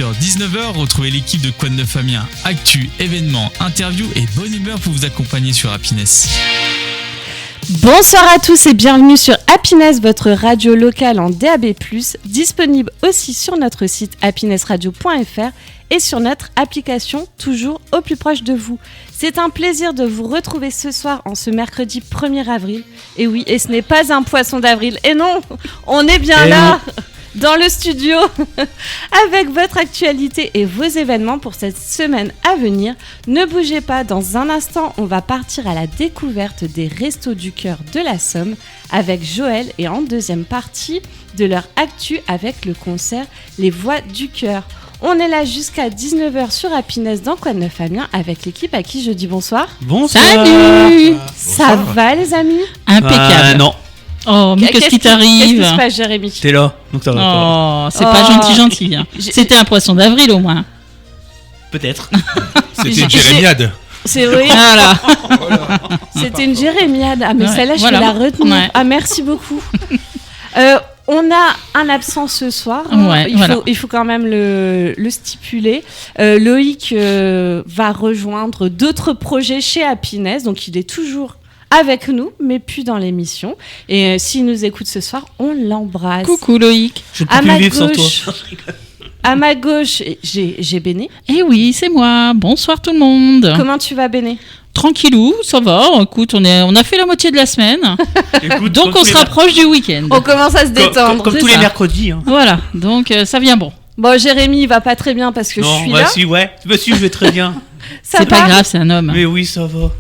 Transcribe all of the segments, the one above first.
18h-19h, retrouvez l'équipe de Quoi de Neuf Amiens. Actu, événements, interviews et bonne humeur pour vous accompagner sur Happiness. Bonsoir à tous et bienvenue sur Happiness, votre radio locale en DAB+, disponible aussi sur notre site happinessradio.fr et sur notre application, toujours au plus proche de vous. C'est un plaisir de vous retrouver ce soir en ce mercredi 1er avril. Et oui, et ce n'est pas un poisson d'avril. Et non, on est bien là dans le studio avec votre actualité et vos événements pour cette semaine à venir. Ne bougez pas, dans un instant, on va partir à la découverte des Restos du Cœur de la Somme avec Joël et en deuxième partie de leur actu avec le concert Les Voix du Cœur. On est là jusqu'à 19h sur Happiness dans Quoi de Neuf Amiens avec l'équipe à qui je dis bonsoir. Bonsoir. Salut. Bonsoir. Ça va les amis? Impeccable. Non. Oh, mais qu'est-ce qui t'arrive? Qu'est-ce qui se passe, Jérémy? T'es là, donc ça va pas. Oh, c'est pas gentil. Hein. C'était un poisson d'avril au moins. Peut-être. C'était une jérémiade. C'est vrai. Voilà. C'était une jérémiade. Ah, mais Ouais, celle-là, voilà. je vais la retenir. Ouais. Ah, merci beaucoup. On a un absent ce soir. Ouais, Il faut quand même le stipuler. Loïc va rejoindre d'autres projets chez Happiness. Donc, il est toujours avec nous, mais plus dans l'émission. Et s'il nous écoute ce soir, on l'embrasse. Coucou Loïc. Je ne À peux plus ma vivre sans gauche. toi. À ma gauche, j'ai Béné. Eh oui, c'est moi. Bonsoir tout le monde. Comment tu vas, Béné? Tranquillou, ça va. Écoute, on a fait la moitié de la semaine. Écoute, Donc comme on tous se les rapproche du week-end. On commence à se détendre. Comme c'est tous les ça. mercredis. Hein. Voilà, donc ça vient bon. Bon, Jérémy, il va pas très bien parce que je suis là. Si, ouais. Si, je vais très bien. Ça C'est va? pas grave, c'est un homme. Mais oui, ça va.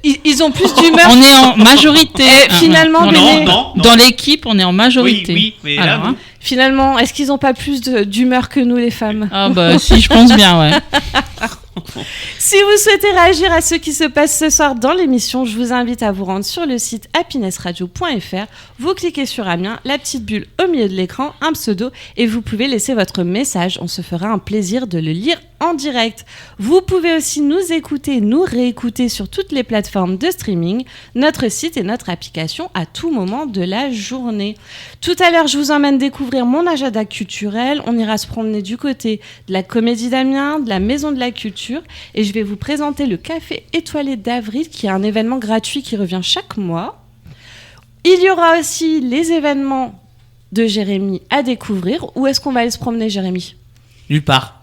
Ils ont plus d'humeur. On est en majorité. Finalement, Non, Béné, non. Dans l'équipe, on est en majorité. Oui, mais là, Alors, non. hein. finalement, est-ce qu'ils ont pas plus d'humeur que nous, les femmes? Ah bah si, je pense bien, ouais. Si vous souhaitez réagir à ce qui se passe ce soir dans l'émission, je vous invite à vous rendre sur le site happinessradio.fr. Vous cliquez sur Amiens, la petite bulle au milieu de l'écran, un pseudo, et vous pouvez laisser votre message. On se fera un plaisir de le lire en direct. Vous pouvez aussi nous écouter, nous réécouter sur toutes les plateformes de streaming, notre site et notre application à tout moment de la journée. Tout à l'heure, je vous emmène découvrir mon agenda culturel. On ira se promener du côté de la Comédie d'Amiens, de la Maison de la Culture, et je vais vous présenter le Café Étoilé d'Avril, qui est un événement gratuit qui revient chaque mois. Il y aura aussi les événements de Jérémy à découvrir. Où est-ce qu'on va aller se promener, Jérémy? Nulle part.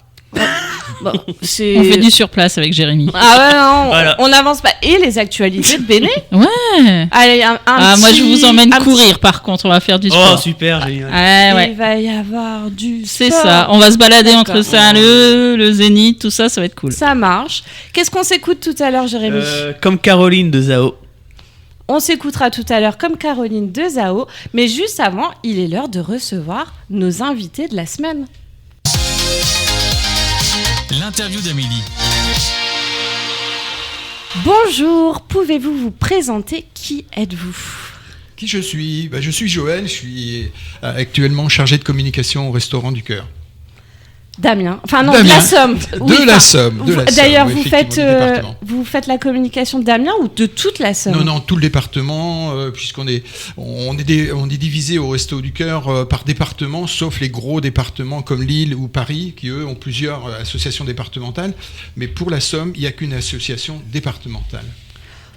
Bon, c'est... On fait du surplace avec Jérémy. Ah ouais, non, Voilà. on n'avance pas. Et les actualités de Béné? Ouais. Allez, Moi je vous emmène un courir par contre, on va faire du Oh, sport. super, génial. Ouais. Il va y avoir du C'est sport. ça, on va se balader D'accord. entre Saint-Leu, le Zénith, tout ça, ça va être cool. Ça marche. Qu'est-ce qu'on s'écoute tout à l'heure, Jérémy? Comme Caroline de Zao. On s'écoutera tout à l'heure comme Caroline de Zao. Mais juste avant, il est l'heure de recevoir nos invités de la semaine. L'interview d'Amélie. Bonjour, pouvez-vous vous présenter? Qui êtes-vous? Qui je suis? Je suis Joël, je suis actuellement chargé de communication au Restaurant du Cœur. D'Amiens. Enfin non, de D'Amiens. la Somme. De la Somme. D'ailleurs, oui, vous effectivement, faites la communication d'Amiens ou de toute la Somme? Non, tout le département, puisqu'on est divisé au Resto du Cœur par département, sauf les gros départements comme Lille ou Paris, qui eux ont plusieurs associations départementales. Mais pour la Somme, il n'y a qu'une association départementale.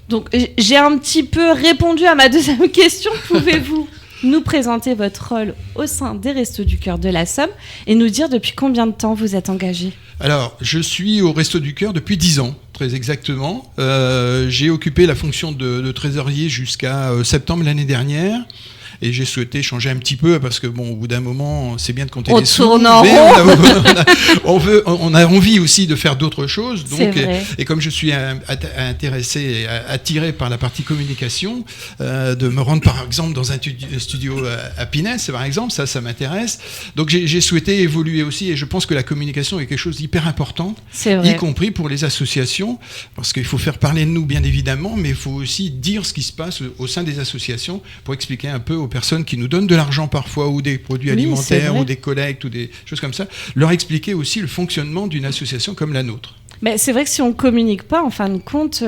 Donc, j'ai un petit peu répondu à ma deuxième question. Pouvez-vous nous présenter votre rôle au sein des Restos du Cœur de la Somme et nous dire depuis combien de temps vous êtes engagé? Alors, je suis au Resto du Cœur depuis 10 ans, très exactement. J'ai occupé la fonction de trésorier jusqu'à septembre l'année dernière. Et j'ai souhaité changer un petit peu parce que bon, au bout d'un moment, c'est bien de compter On les sous, tourne en mais rond. on a envie aussi de faire d'autres choses. C'est Donc, vrai. et comme je suis intéressé et attiré par la partie communication, de me rendre par exemple dans un studio Happiness, par exemple, ça m'intéresse. Donc j'ai souhaité évoluer aussi et je pense que la communication est quelque chose d'hyper important, C'est vrai. y compris pour les associations, parce qu'il faut faire parler de nous bien évidemment, mais il faut aussi dire ce qui se passe au sein des associations pour expliquer un peu aux personnes qui nous donnent de l'argent parfois ou des produits Oui, c'est alimentaires vrai. ou des collectes ou des choses comme ça, leur expliquer aussi le fonctionnement d'une association comme la nôtre. Mais c'est vrai que si on ne communique pas, en fin de compte,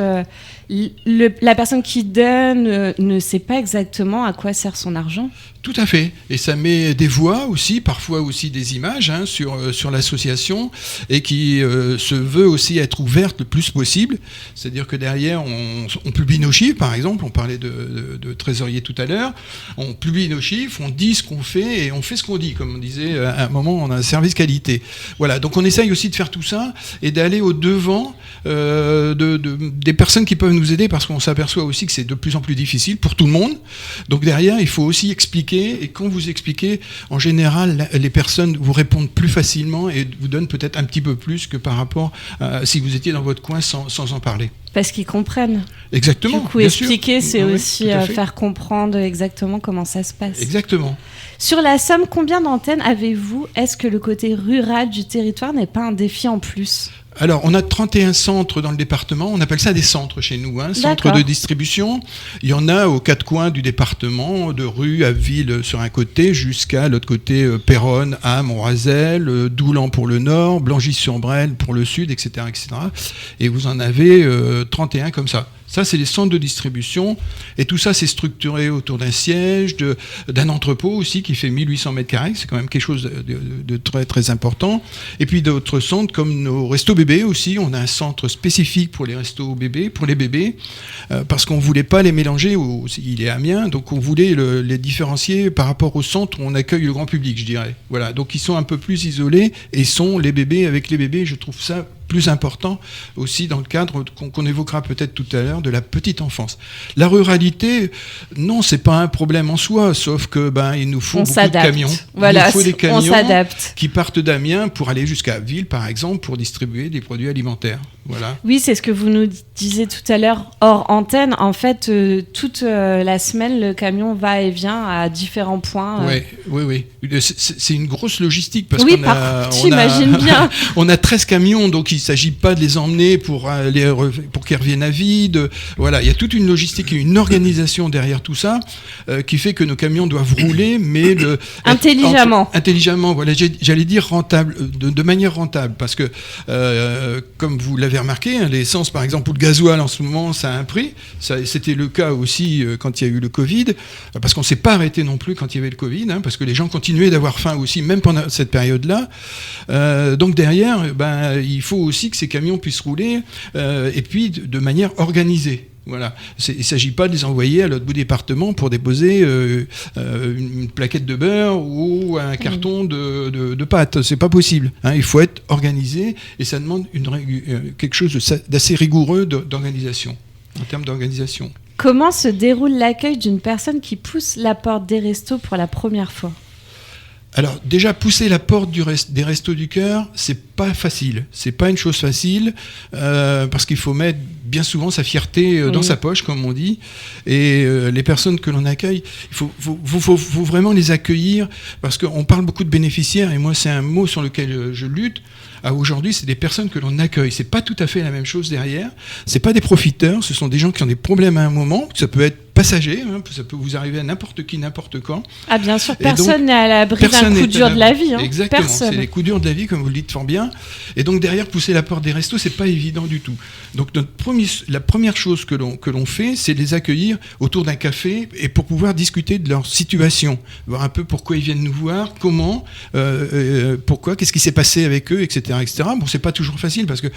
la personne qui donne ne sait pas exactement à quoi sert son argent. Tout à fait. Et ça met des voix aussi, parfois aussi des images sur l'association et qui se veut aussi être ouverte le plus possible. C'est-à-dire que derrière, on publie nos chiffres, par exemple. On parlait de trésorier tout à l'heure. On publie nos chiffres, on dit ce qu'on fait et on fait ce qu'on dit. Comme on disait à un moment, on a un service qualité. Voilà. Donc on essaye aussi de faire tout ça et d'aller au-devant des personnes qui peuvent nous aider parce qu'on s'aperçoit aussi que c'est de plus en plus difficile pour tout le monde. Donc derrière, il faut aussi expliquer. Et quand vous expliquez, en général, les personnes vous répondent plus facilement et vous donnent peut-être un petit peu plus que par rapport à si vous étiez dans votre coin sans en parler. Parce qu'ils comprennent. Exactement. Du coup, bien expliquer, sûr. c'est Oui, aussi faire comprendre exactement comment ça se passe. Exactement. Sur la Somme, combien d'antennes avez-vous ? Est-ce que le côté rural du territoire n'est pas un défi en plus ? Alors, on a 31 centres dans le département. On appelle ça des centres chez nous, centres D'accord. de distribution. Il y en a aux 4 coins du département, de Rue à Ville sur un côté, jusqu'à l'autre côté, Péronne, Ham, Oiselle, Doulan pour le nord, Blangy-sur-Brenne pour le sud, etc., etc. Et vous en avez 31 comme ça. Ça, c'est les centres de distribution. Et tout ça, c'est structuré autour d'un siège, d'un entrepôt aussi qui fait 1800 mètres carrés. C'est quand même quelque chose de très, très important. Et puis d'autres centres comme nos restos bébés aussi. On a un centre spécifique pour les restos bébés, pour les bébés, parce qu'on ne voulait pas les mélanger. Il est Amiens, donc on voulait les différencier par rapport aux centres où on accueille le grand public, je dirais. Voilà. Donc ils sont un peu plus isolés et sont les bébés avec les bébés. Je trouve ça plus important aussi dans le cadre qu'on évoquera peut-être tout à l'heure de la petite enfance. La ruralité, non, c'est pas un problème en soi, sauf que il nous faut beaucoup de camions. Voilà, il nous faut des camions on s'adapte. qui partent d'Amiens pour aller jusqu'à Ville, par exemple, pour distribuer des produits alimentaires. Voilà. Oui, c'est ce que vous nous disiez tout à l'heure hors antenne. En fait, toute la semaine, le camion va et vient à différents points. Oui. C'est une grosse logistique parce oui, j'imagine bien. On a 13 camions, donc il ne s'agit pas de les emmener pour qu'ils reviennent à vide. Voilà, il y a toute une logistique et une organisation derrière tout ça qui fait que nos camions doivent rouler, mais intelligemment. Intelligemment, voilà, j'allais dire rentable, de manière rentable, parce que comme vous l'avez remarqué, l'essence par exemple ou le gasoil en ce moment, ça a un prix. C'était le cas aussi quand il y a eu le Covid, parce qu'on ne s'est pas arrêté non plus quand il y avait le Covid, parce que les gens continuaient d'avoir faim aussi, même pendant cette période-là. Donc derrière, il faut aussi que ces camions puissent rouler, et puis de manière organisée. Voilà. Il ne s'agit pas de les envoyer à l'autre bout du département pour déposer une plaquette de beurre ou un carton de pâtes. C'est pas possible. Il faut être organisé et ça demande quelque chose d'assez rigoureux d'organisation, en termes d'organisation. Comment se déroule l'accueil d'une personne qui pousse la porte des restos pour la première fois ? Alors déjà pousser la porte des Restos du Cœur, c'est pas facile. C'est pas une chose facile parce qu'il faut mettre bien souvent sa fierté dans sa poche, comme on dit. Et les personnes que l'on accueille, il faut vraiment les accueillir parce qu'on parle beaucoup de bénéficiaires et moi c'est un mot sur lequel je lutte. Aujourd'hui, c'est des personnes que l'on accueille. C'est pas tout à fait la même chose derrière. C'est pas des profiteurs. Ce sont des gens qui ont des problèmes à un moment. Ça peut être passager. Ça peut vous arriver à n'importe qui, n'importe quand. Ah bien sûr, personne n'est à l'abri d'un coup dur de la vie. Exactement. Personne. C'est les coups durs de la vie, comme vous le dites fort bien. Et donc derrière, pousser la porte des restos, c'est pas évident du tout. Donc la première chose que l'on fait, c'est les accueillir autour d'un café et pour pouvoir discuter de leur situation, voir un peu pourquoi ils viennent nous voir, comment, pourquoi, qu'est-ce qui s'est passé avec eux, etc. etc. Bon, c'est pas toujours facile parce que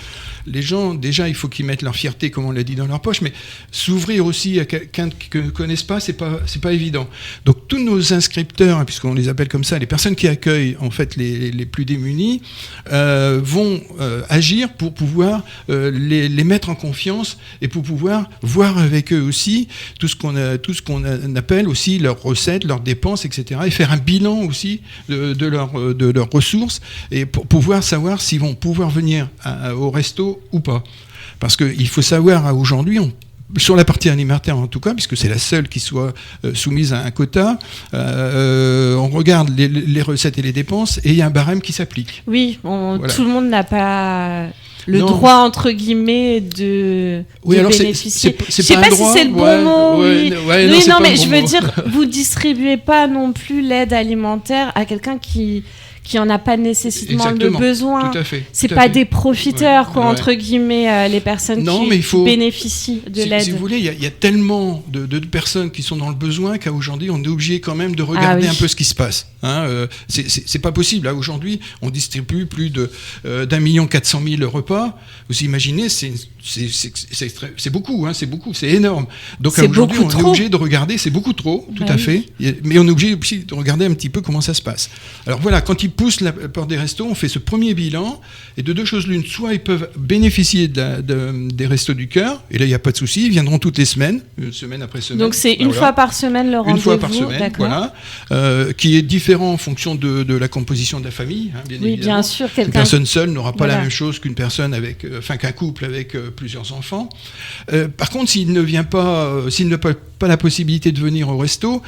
les gens, déjà, il faut qu'ils mettent leur fierté, comme on l'a dit, dans leur poche, mais s'ouvrir aussi à quelqu'un qu'ils ne connaissent pas, c'est pas évident. Donc tous nos inscripteurs, puisqu'on les appelle comme ça, les personnes qui accueillent en fait les plus démunis, vont agir pour pouvoir les mettre en confiance et pour pouvoir voir avec eux aussi tout ce qu'on appelle aussi leurs recettes, leurs dépenses, etc. et faire un bilan aussi de leurs ressources et pour pouvoir savoir s'ils vont pouvoir venir au resto ou pas. Parce qu'il faut savoir aujourd'hui, sur la partie alimentaire en tout cas, puisque c'est la seule qui soit soumise à un quota, on regarde les recettes et les dépenses et il y a un barème qui s'applique. Oui, voilà. Tout le monde n'a pas le droit, entre guillemets, de bénéficier. Je ne sais pas si c'est le bon mot. Non, mais je veux dire, vous ne distribuez pas non plus l'aide alimentaire à quelqu'un qui qui en a pas nécessairement Exactement. le besoin. Tout à fait. C'est tout à pas fait. des profiteurs, quoi, Ouais. entre guillemets, les personnes Non, qui, mais il faut- qui bénéficient de Si l'aide. vous voulez, il y a tellement de personnes qui sont dans le besoin qu'à aujourd'hui, on est obligé quand même de regarder Ah oui. un peu ce qui se passe. Hein, c'est pas possible. Là, aujourd'hui, on distribue plus de d'1,4 million repas. Vous imaginez, c'est beaucoup, hein, c'est beaucoup, c'est énorme. Donc C'est aujourd'hui, beaucoup on est trop. obligé de regarder, c'est beaucoup trop, tout Bah à oui. fait. Mais on est obligé aussi de regarder un petit peu comment ça se passe. Alors voilà, quand ils poussent la porte des restos, on fait ce premier bilan, et de deux choses l'une, soit ils peuvent bénéficier des restos du cœur, et là il n'y a pas de souci, ils viendront toutes les semaines, semaine après semaine. Donc c'est une Voilà. fois par semaine le rendez-vous. Une fois par semaine, d'accord. voilà, qui est différent en fonction de la composition de la famille, hein, bien Oui, évidemment. bien sûr, Une quelqu'un. personne seule n'aura pas Voilà. la même chose qu'une personne avec, qu'un couple avec plusieurs enfants. Par contre, s'il ne vient pas, s'il n'a pas la possibilité de venir au resto,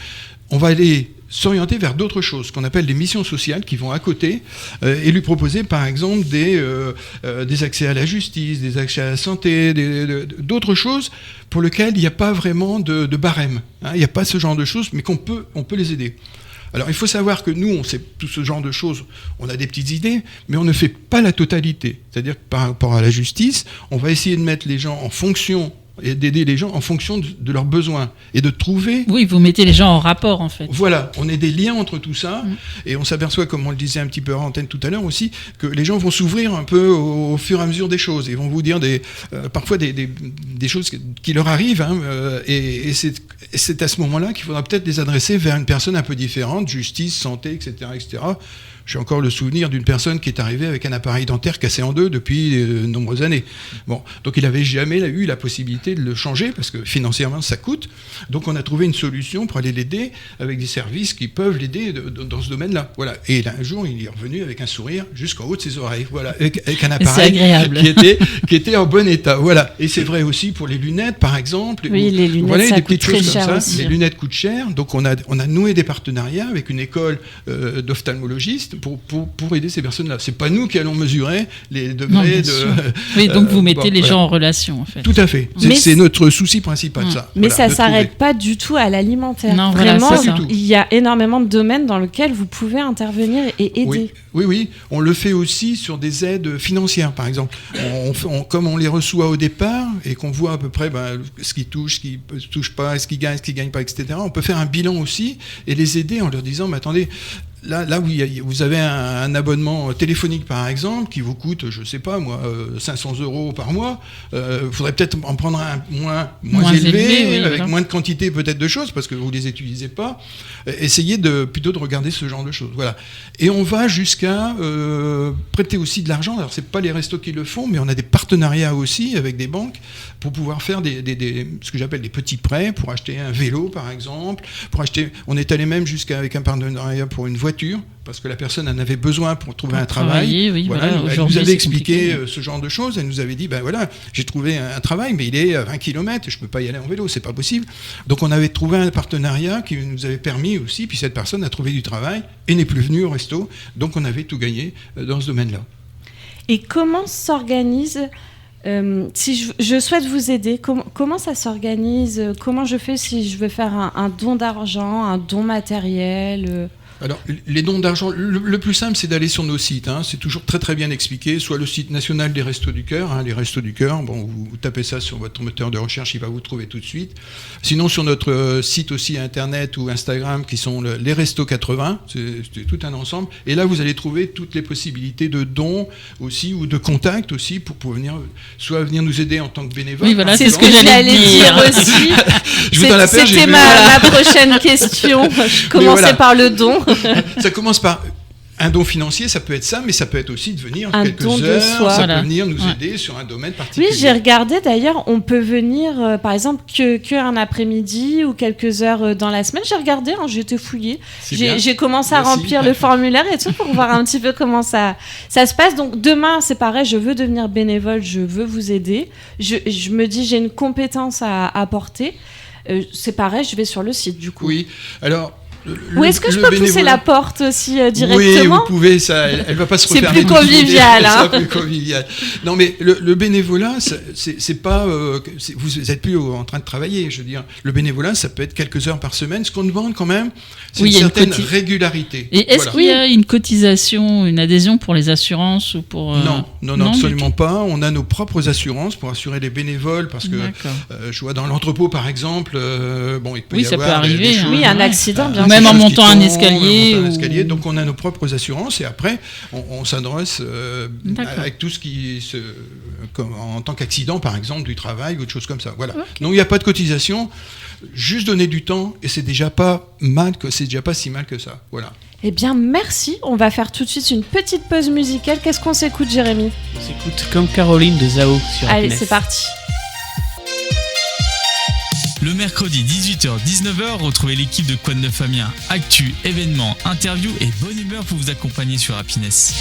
on va aller s'orienter vers d'autres choses qu'on appelle des missions sociales qui vont à côté et lui proposer par exemple des accès à la justice, des accès à la santé, d'autres choses pour lesquelles il n'y a pas vraiment de barème. Hein, il n'y a pas ce genre de choses, mais on peut les aider. Alors il faut savoir que nous, on sait tout ce genre de choses, on a des petites idées, mais on ne fait pas la totalité. C'est-à-dire que par rapport à la justice, on va essayer de mettre les gens en fonction et d'aider les gens en fonction de leurs besoins et de trouver. Oui, vous mettez les gens en rapport, en fait. Voilà, on est des liens entre tout ça et on s'aperçoit, comme on le disait un petit peu en antenne tout à l'heure aussi, que les gens vont s'ouvrir un peu au fur et à mesure des choses. Ils vont vous dire parfois des choses qui leur arrivent hein, et c'est à ce moment-là qu'il faudra peut-être les adresser vers une personne un peu différente, justice, santé, etc., etc. J'ai encore le souvenir d'une personne qui est arrivée avec un appareil dentaire cassé en deux depuis de nombreuses années. Bon, donc il n'avait jamais eu la possibilité de le changer parce que financièrement ça coûte. Donc on a trouvé une solution pour aller l'aider avec des services qui peuvent l'aider dans ce domaine-là. Voilà. Et là, un jour, il est revenu avec un sourire jusqu'en haut de ses oreilles. Voilà, avec un appareil agréable. qui était en bon état. Voilà. Et c'est vrai aussi pour les lunettes, par exemple. Oui, les lunettes, voilà, ça des coûte petites très choses comme cher ça. aussi. Les lunettes coûtent cher. Donc on a noué des partenariats avec une école d'ophtalmologistes pour aider ces personnes-là. C'est pas nous qui allons mesurer les Non, degrés bien de. sûr. Oui, donc vous mettez bon, les voilà. gens en relation, en fait. Tout à fait. Mais C'est notre souci principal, ça. Mais Voilà, ça de s'arrête trouver. pas du tout à l'alimentaire. Non, voilà, Vraiment, c'est ça. il y a énormément de domaines dans lesquels vous pouvez intervenir et aider. Oui. On le fait aussi sur des aides financières, par exemple. Comme on les reçoit au départ et qu'on voit à peu près ce qui touche, ce qui ne touche pas, ce qui gagne pas, etc., on peut faire un bilan aussi et les aider en leur disant, mais attendez, là vous avez un abonnement téléphonique, par exemple, qui vous coûte, je sais pas moi, 500 € par mois. Faudrait peut-être en prendre un moins élevé, oui, avec voilà. moins de quantité peut-être de choses, parce que vous les utilisez pas. Essayez plutôt de regarder ce genre de choses. Voilà. Et on va jusqu'à prêter aussi de l'argent. Alors c'est pas les restos qui le font, mais on a des partenariats aussi avec des banques pour pouvoir faire ce que j'appelle des petits prêts pour acheter un vélo, par exemple. On est allé même jusqu'à avec un partenariat pour une voiture, parce que la personne en avait besoin pour trouver Pour un travail. travailler, oui, voilà. Elle Aujourd'hui, nous avait c'est expliqué compliqué. ce genre de choses. Elle nous avait dit, voilà, j'ai trouvé un travail, mais il est à 20 km, je peux pas y aller en vélo, c'est pas possible. Donc on avait trouvé un partenariat qui nous avait permis aussi, puis cette personne a trouvé du travail et n'est plus venue au resto. Donc on avait tout gagné dans ce domaine-là. Et comment s'organise si je souhaite vous aider, comment ça s'organise? Comment je fais si je veux faire un don d'argent, un don matériel Alors, les dons d'argent, le plus simple, c'est d'aller sur nos sites. Hein. C'est toujours très très bien expliqué. Soit le site national des Restos du Cœur, hein, les Restos du Cœur. Bon, vous tapez ça sur votre moteur de recherche, il va vous trouver tout de suite. Sinon, sur notre site aussi internet ou Instagram, qui sont les Restos 80, c'est tout un ensemble. Et là, vous allez trouver toutes les possibilités de dons aussi ou de contacts aussi pour venir, soit venir nous aider en tant que bénévole. Oui, voilà, par c'est ce exemple. que j'allais dire. aussi. Je vous donne la perche, j'ai C'était vu- ma prochaine question. Je commençais voilà. par le don. Ça commence par un don financier, ça peut être ça, mais ça peut être aussi de venir Un quelques don de heures, soi. ça Voilà. peut venir nous Ouais. aider sur un domaine Oui, particulier. j'ai regardé d'ailleurs, on peut venir par exemple que un après-midi ou quelques heures dans la semaine. J'ai regardé, hein, j'ai été fouillée. C'est bien. J'ai commencé à Merci. remplir le formulaire et tout pour voir un petit peu comment ça se passe. Donc demain, c'est pareil, je veux devenir bénévole, je veux vous aider. Je me dis, j'ai une compétence à apporter. C'est pareil, je vais sur le site du coup. Oui, alors Ou est-ce que je peux pousser la porte aussi directement ? Oui, vous pouvez, ça, elle va pas se C'est refermer. plus convivial. C'est plus convivial. Non, mais le bénévolat, c'est pas... vous êtes plus en train de travailler, je veux dire. Le bénévolat, ça peut être quelques heures par semaine. Ce qu'on demande quand même, c'est une certaine régularité. Et est-ce qu'il y a une cotisation, une adhésion pour les assurances ou pour... Non, absolument pas. On a nos propres assurances pour assurer les bénévoles, parce que je vois dans l'entrepôt, par exemple, il peut y avoir... ça peut arriver. des choses, oui, un accident, bien sûr. Même en montant un escalier. Donc on a nos propres assurances et après on s'adresse avec tout ce qui en tant qu'accident par exemple du travail ou autre chose comme ça. Voilà. Okay. Donc il n'y a pas de cotisation, juste donner du temps et c'est déjà pas si mal que ça. Voilà. Eh bien merci, on va faire tout de suite une petite pause musicale. Qu'est-ce qu'on s'écoute, Jérémy ? On s'écoute Comme Caroline de Zao sur Allez, Happiness. c'est parti. Le mercredi 18h-19h, retrouvez l'équipe de Quoi de Neuf Amiens. Actu, événements, interviews et bonne humeur pour vous accompagner sur Happiness.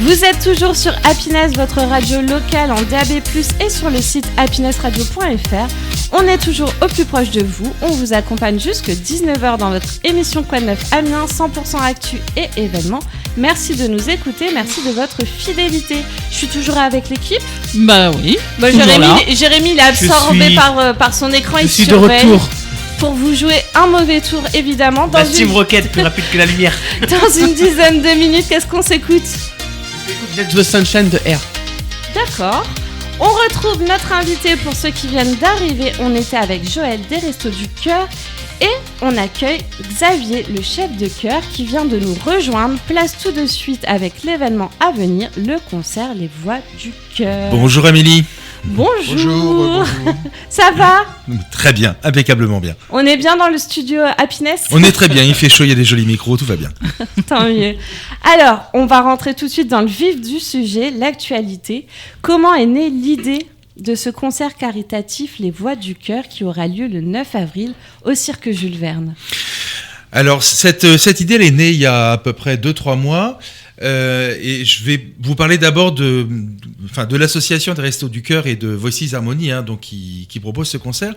Vous êtes toujours sur Happiness, votre radio locale en DAB+, et sur le site happinessradio.fr. On est toujours au plus proche de vous. On vous accompagne jusque 19h dans votre émission Quoi de Neuf Amiens, 100% actu et événements. Merci de nous écouter, merci de votre fidélité. Je suis toujours avec l'équipe. Bah oui. Bah, Jérémy, il est absorbé par son écran. Je suis de retour. Pour vous jouer un mauvais tour, évidemment. La Team Rocket, plus rapide que la lumière. Dans une dizaine de minutes, qu'est-ce qu'on s'écoute ? Let the Sunshine de R. D'accord. On retrouve notre invité pour ceux qui viennent d'arriver. On était avec Joël des Restos du Cœur et on accueille Xavier, le chef de chœur, qui vient de nous rejoindre. Place tout de suite avec l'événement à venir, le concert Les Voix du Cœur. Bonjour Amélie. Bonjour. Ça va ? Très bien, impeccablement bien. On est bien dans le studio Happiness ? On est très bien, il fait chaud, il y a des jolis micros, tout va bien. Tant mieux. Alors, on va rentrer tout de suite dans le vif du sujet, l'actualité. Comment est née l'idée de ce concert caritatif Les Voix du Cœur qui aura lieu le 9 avril au Cirque Jules Verne ? Alors, cette idée, elle est née il y a à peu près 2-3 mois. Et je vais vous parler d'abord de l'association des Restos du Cœur et de Voices Harmony, donc qui propose ce concert.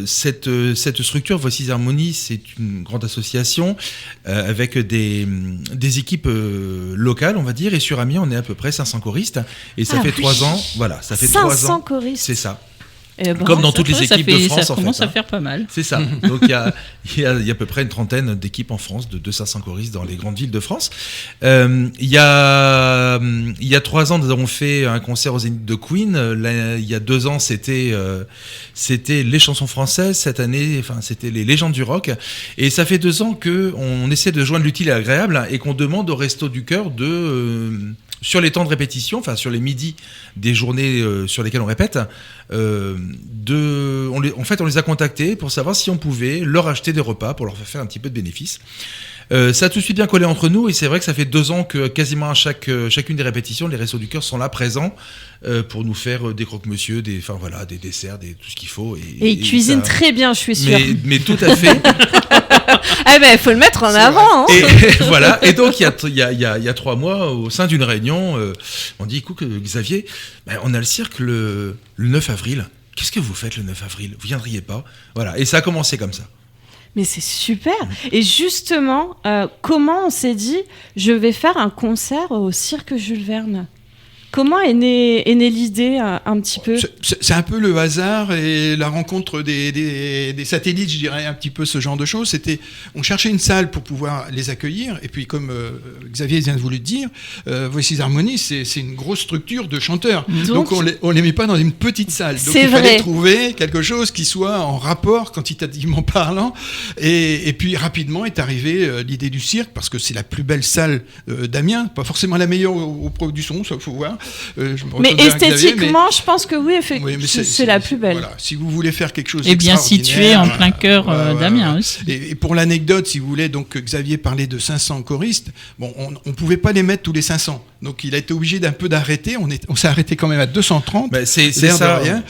Cette structure Voices Harmony, c'est une grande association avec des équipes locales, on va dire, et sur Amiens, on est à peu près 500 choristes, et ça fait 3 ans. Voilà, ça fait 3 ans. 500 choristes. C'est ça. Comme dans toutes les équipes de France, ça commence à faire pas mal. C'est ça. Donc il y a à peu près une trentaine d'équipes en France, de 200 choristes dans les grandes villes de France. Il y a 3 ans, nous avons fait un concert au Zénith de Queen. Il y a 2 ans, c'était les chansons françaises. Cette année, c'était les légendes du rock. Et ça fait 2 ans qu'on essaie de joindre l'utile et l'agréable et qu'on demande au Resto du Cœur sur les temps de répétition, sur les midis des journées sur lesquelles on répète, on les a contactés pour savoir si on pouvait leur acheter des repas pour leur faire un petit peu de bénéfice. Ça a tout de suite bien collé entre nous et c'est vrai que ça fait 2 ans que quasiment à chacune des répétitions, les Restos du Cœur sont là présents pour nous faire des croque-monsieur, des desserts, tout ce qu'il faut. Et ils cuisinent très bien, je suis sûre. Mais tout à fait. Il faut le mettre en avant. Et voilà. Et donc, il y a 3 mois, au sein d'une réunion, on dit, écoute, Xavier, on a le cirque le 9 avril. Qu'est-ce que vous faites le 9 avril ? Vous viendriez pas ? Voilà. Et ça a commencé comme ça. Mais c'est super. Et justement, comment on s'est dit, je vais faire un concert au Cirque Jules Verne ? Comment est née l'idée un petit peu ? C'est un peu le hasard et la rencontre des satellites, je dirais un petit peu ce genre de choses. On cherchait une salle pour pouvoir les accueillir. Et puis comme Xavier vient de vous le dire, Voices Harmony, c'est une grosse structure de chanteurs. Donc on les met pas dans une petite salle. Donc il fallait trouver quelque chose qui soit en rapport, quantitativement parlant. Et puis rapidement est arrivée l'idée du cirque, parce que c'est la plus belle salle d'Amiens. Pas forcément la meilleure au pro du son, ça faut voir. Mais esthétiquement, je pense que oui, effectivement, c'est la plus belle. Voilà. Si vous voulez faire quelque chose et bien situé en plein cœur d'Amiens aussi. Et pour l'anecdote, si vous voulez, donc Xavier parlait de 500 choristes. Bon, on pouvait pas les mettre tous les 500, donc il a été obligé d'un peu d'arrêter. On s'est arrêté quand même à 230. C'est ça. Rien.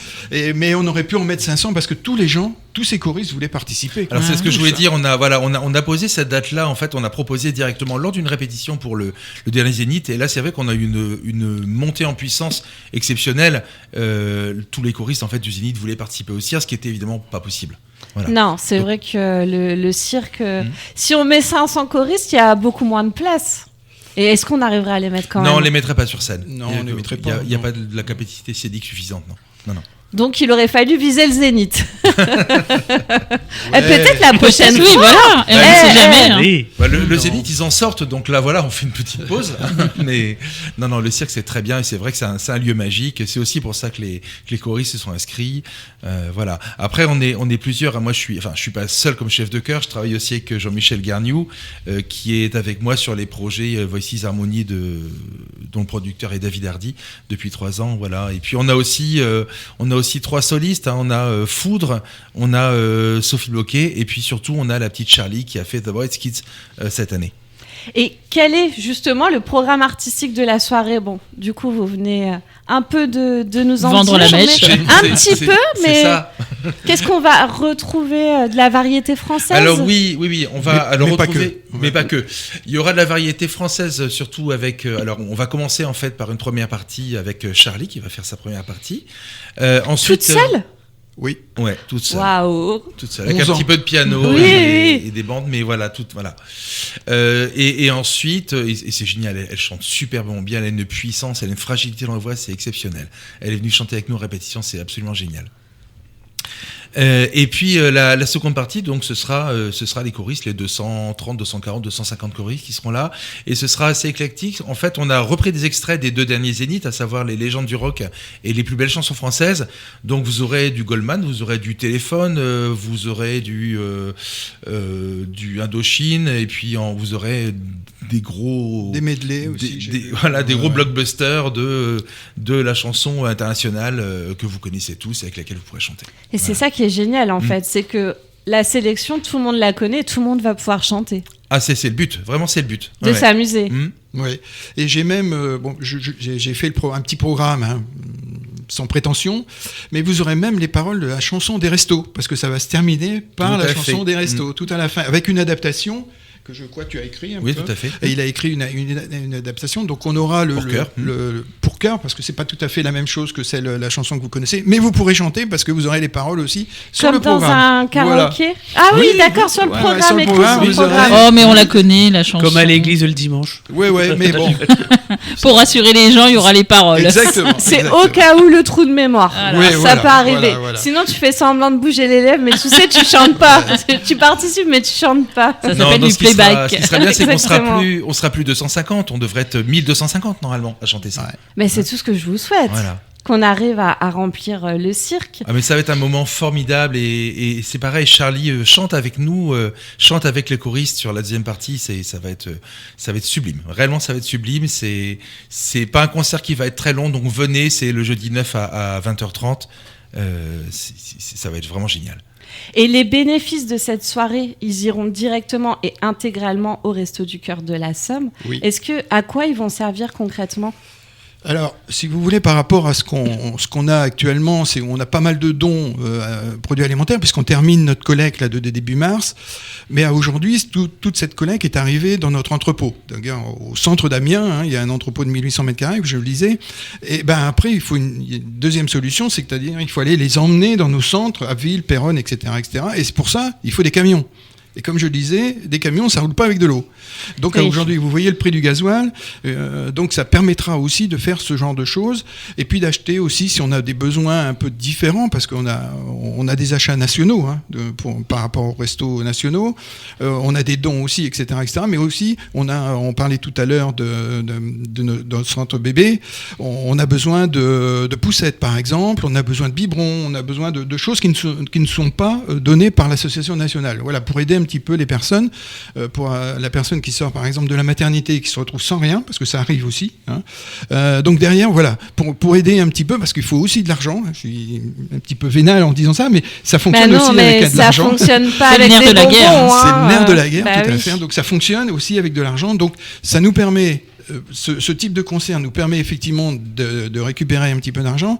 Mais on aurait pu en mettre 500 parce que tous ces choristes voulaient participer. Alors c'est ce que je voulais dire. On a posé cette date-là. En fait, on a proposé directement lors d'une répétition pour le dernier Zénith. Et là, c'est vrai qu'on a eu une montée en puissance exceptionnelle. Tous les choristes en fait du Zénith voulaient participer au cirque, ce qui était évidemment pas possible. Voilà. Non, c'est Donc- vrai que le cirque, si on met 500 choristes, il y a beaucoup moins de place. Et est-ce qu'on arriverait à les mettre quand Non, on même les mettrait pas sur scène. Non, on les mettrait pas, Il n'y a non. pas de la capacité scénique suffisante, non. Donc il aurait fallu viser le Zénith. Ouais. Peut-être la prochaine Oui, fois. voilà. Et on ne sait jamais. hein. Allez. Bah, le Non. Zénith, ils en sortent, donc là, voilà, on fait une petite pause. Mais non, le cirque, c'est très bien et c'est vrai que c'est un lieu magique. C'est aussi pour ça que les choristes se sont inscrits. Voilà. Après, on est plusieurs. Moi, je suis pas seul comme chef de chœur. Je travaille aussi avec Jean-Michel Garniou, qui est avec moi sur les projets Voices Harmonie dont le producteur est David Hardy depuis 3 ans. Voilà. Et puis on a aussi 3 solistes. Hein. On a Foudre, on a Sophie Bloquet, et puis surtout on a la petite Charlie qui a fait The Voice Kids cette année. Et quel est justement le programme artistique de la soirée? Bon, du coup, vous venez un peu de nous en Vendre dire, la mèche. mais un petit peu, C'est mais ça. qu'est-ce qu'on va retrouver de la variété française? Alors oui, on va le mais pas retrouver, que. mais pas que. Il y aura de la variété française, surtout avec. Alors, on va commencer en fait par une première partie avec Charlie qui va faire sa première partie. Ensuite, Toute seule? Oui. Ouais, toute seule. Waouh! Toute seule, avec 11 un ans. petit peu de piano Oui, et oui. des bandes, mais voilà, voilà. Et ensuite, et c'est génial, elle chante superbement bien, elle a une puissance, elle a une fragilité dans la voix, c'est exceptionnel. Elle est venue chanter avec nous en répétition, c'est absolument génial. Et puis la seconde partie, donc ce sera les choristes, les 230, 240, 250 choristes qui seront là, et ce sera assez éclectique. En fait, on a repris des extraits des 2 derniers Zéniths, à savoir les légendes du rock et les plus belles chansons françaises. Donc vous aurez du Goldman, vous aurez du Téléphone, vous aurez du Indochine, et puis vous aurez des gros Des medleys aussi. j'ai vu. des gros Ouais. blockbusters de la chanson internationale que vous connaissez tous et avec laquelle vous pourrez chanter. Et c'est ça qui est génial en fait, c'est que la sélection, tout le monde la connaît, tout le monde va pouvoir chanter, Ah, c'est le but, vraiment c'est le but. de s'amuser. Ouais. Et j'ai même, j'ai fait un petit programme, hein, sans prétention, mais vous aurez même les paroles de la chanson des restos, parce que ça va se terminer par Tout la à chanson fait. des restos, tout à la fin, avec une adaptation que je crois que tu as écrit un Oui, peu. tout à fait. Et il a écrit une adaptation, donc on aura Pour chœur. pour chœur, parce que c'est pas tout à fait la même chose que la chanson que vous connaissez, mais vous pourrez chanter parce que vous aurez les paroles aussi sur Comme le dans programme. un karaoké. Ah oui, Oui, d'accord, sur le ouais, programme, sur le écrit programme, sur le vous aurez- programme. Oh, mais on la connaît, la chanson. Comme à l'église le dimanche. Ouais, mais bon. Pour rassurer les gens, il y aura les paroles. Exactement. C'est exactement. au cas où le trou de mémoire. Voilà. Ouais, Ça voilà, peut arriver. voilà. Sinon, tu fais semblant de bouger les lèvres, mais tu sais, tu chantes pas. Tu participes, mais tu chantes pas. Ça s'appelle du ce qui sera playback. bien, c'est qu'on sera Exactement. on sera plus 250, on devrait être 1250 normalement à chanter ça. Ouais. Mais c'est tout ce que je vous souhaite. Voilà. Qu'on arrive à remplir le cirque. Ah mais ça va être un moment formidable et c'est pareil, Charlie chante avec nous, chante avec les choristes sur la deuxième partie, ça va être sublime. Réellement ça va être sublime, c'est pas un concert qui va être très long, donc venez, c'est le jeudi 9 à 20h30. Ça va être vraiment génial. Et les bénéfices de cette soirée, ils iront directement et intégralement au Resto du Cœur de la Somme. Oui. À quoi ils vont servir concrètement ? Alors, si vous voulez, par rapport à ce qu'on a actuellement, on a pas mal de dons produits alimentaires, puisqu'on termine notre collecte là, de début mars. Mais aujourd'hui, toute cette collecte est arrivée dans notre entrepôt. D'ailleurs, au centre d'Amiens, hein, il y a un entrepôt de 1800 m², je le disais. Et après, il faut une deuxième solution, c'est-à-dire il faut aller les emmener dans nos centres, à Ville, Péronne, etc., etc. Et c'est pour ça, il faut des camions. Et comme je le disais, des camions, ça roule pas avec de l'eau. Donc Oui. aujourd'hui, vous voyez le prix du gasoil, donc ça permettra aussi de faire ce genre de choses, et puis d'acheter aussi si on a des besoins un peu différents, parce qu'on a des achats nationaux hein, par rapport aux restos nationaux, on a des dons aussi, etc., etc. Mais aussi, on parlait tout à l'heure de notre centre bébé, on a besoin de poussettes par exemple, on a besoin de biberons, on a besoin de choses qui ne sont pas données par l'association nationale. Voilà, pour aider un petit peu les personnes, pour la personne qui sort par exemple de la maternité et qui se retrouve sans rien, parce que ça arrive aussi. Hein. Donc derrière, voilà, pour aider un petit peu, parce qu'il faut aussi de l'argent. Je suis un petit peu vénal en disant ça, mais ça fonctionne Bah aussi non, avec mais de ça l'argent. fonctionne pas C'est le avec nerf des de la bonbons. guerre. Hein. C'est le nerf de la guerre, Bah tout à oui. fait. Donc ça fonctionne aussi avec de l'argent. Donc ça nous permet, ce type de concert nous permet effectivement de récupérer un petit peu d'argent,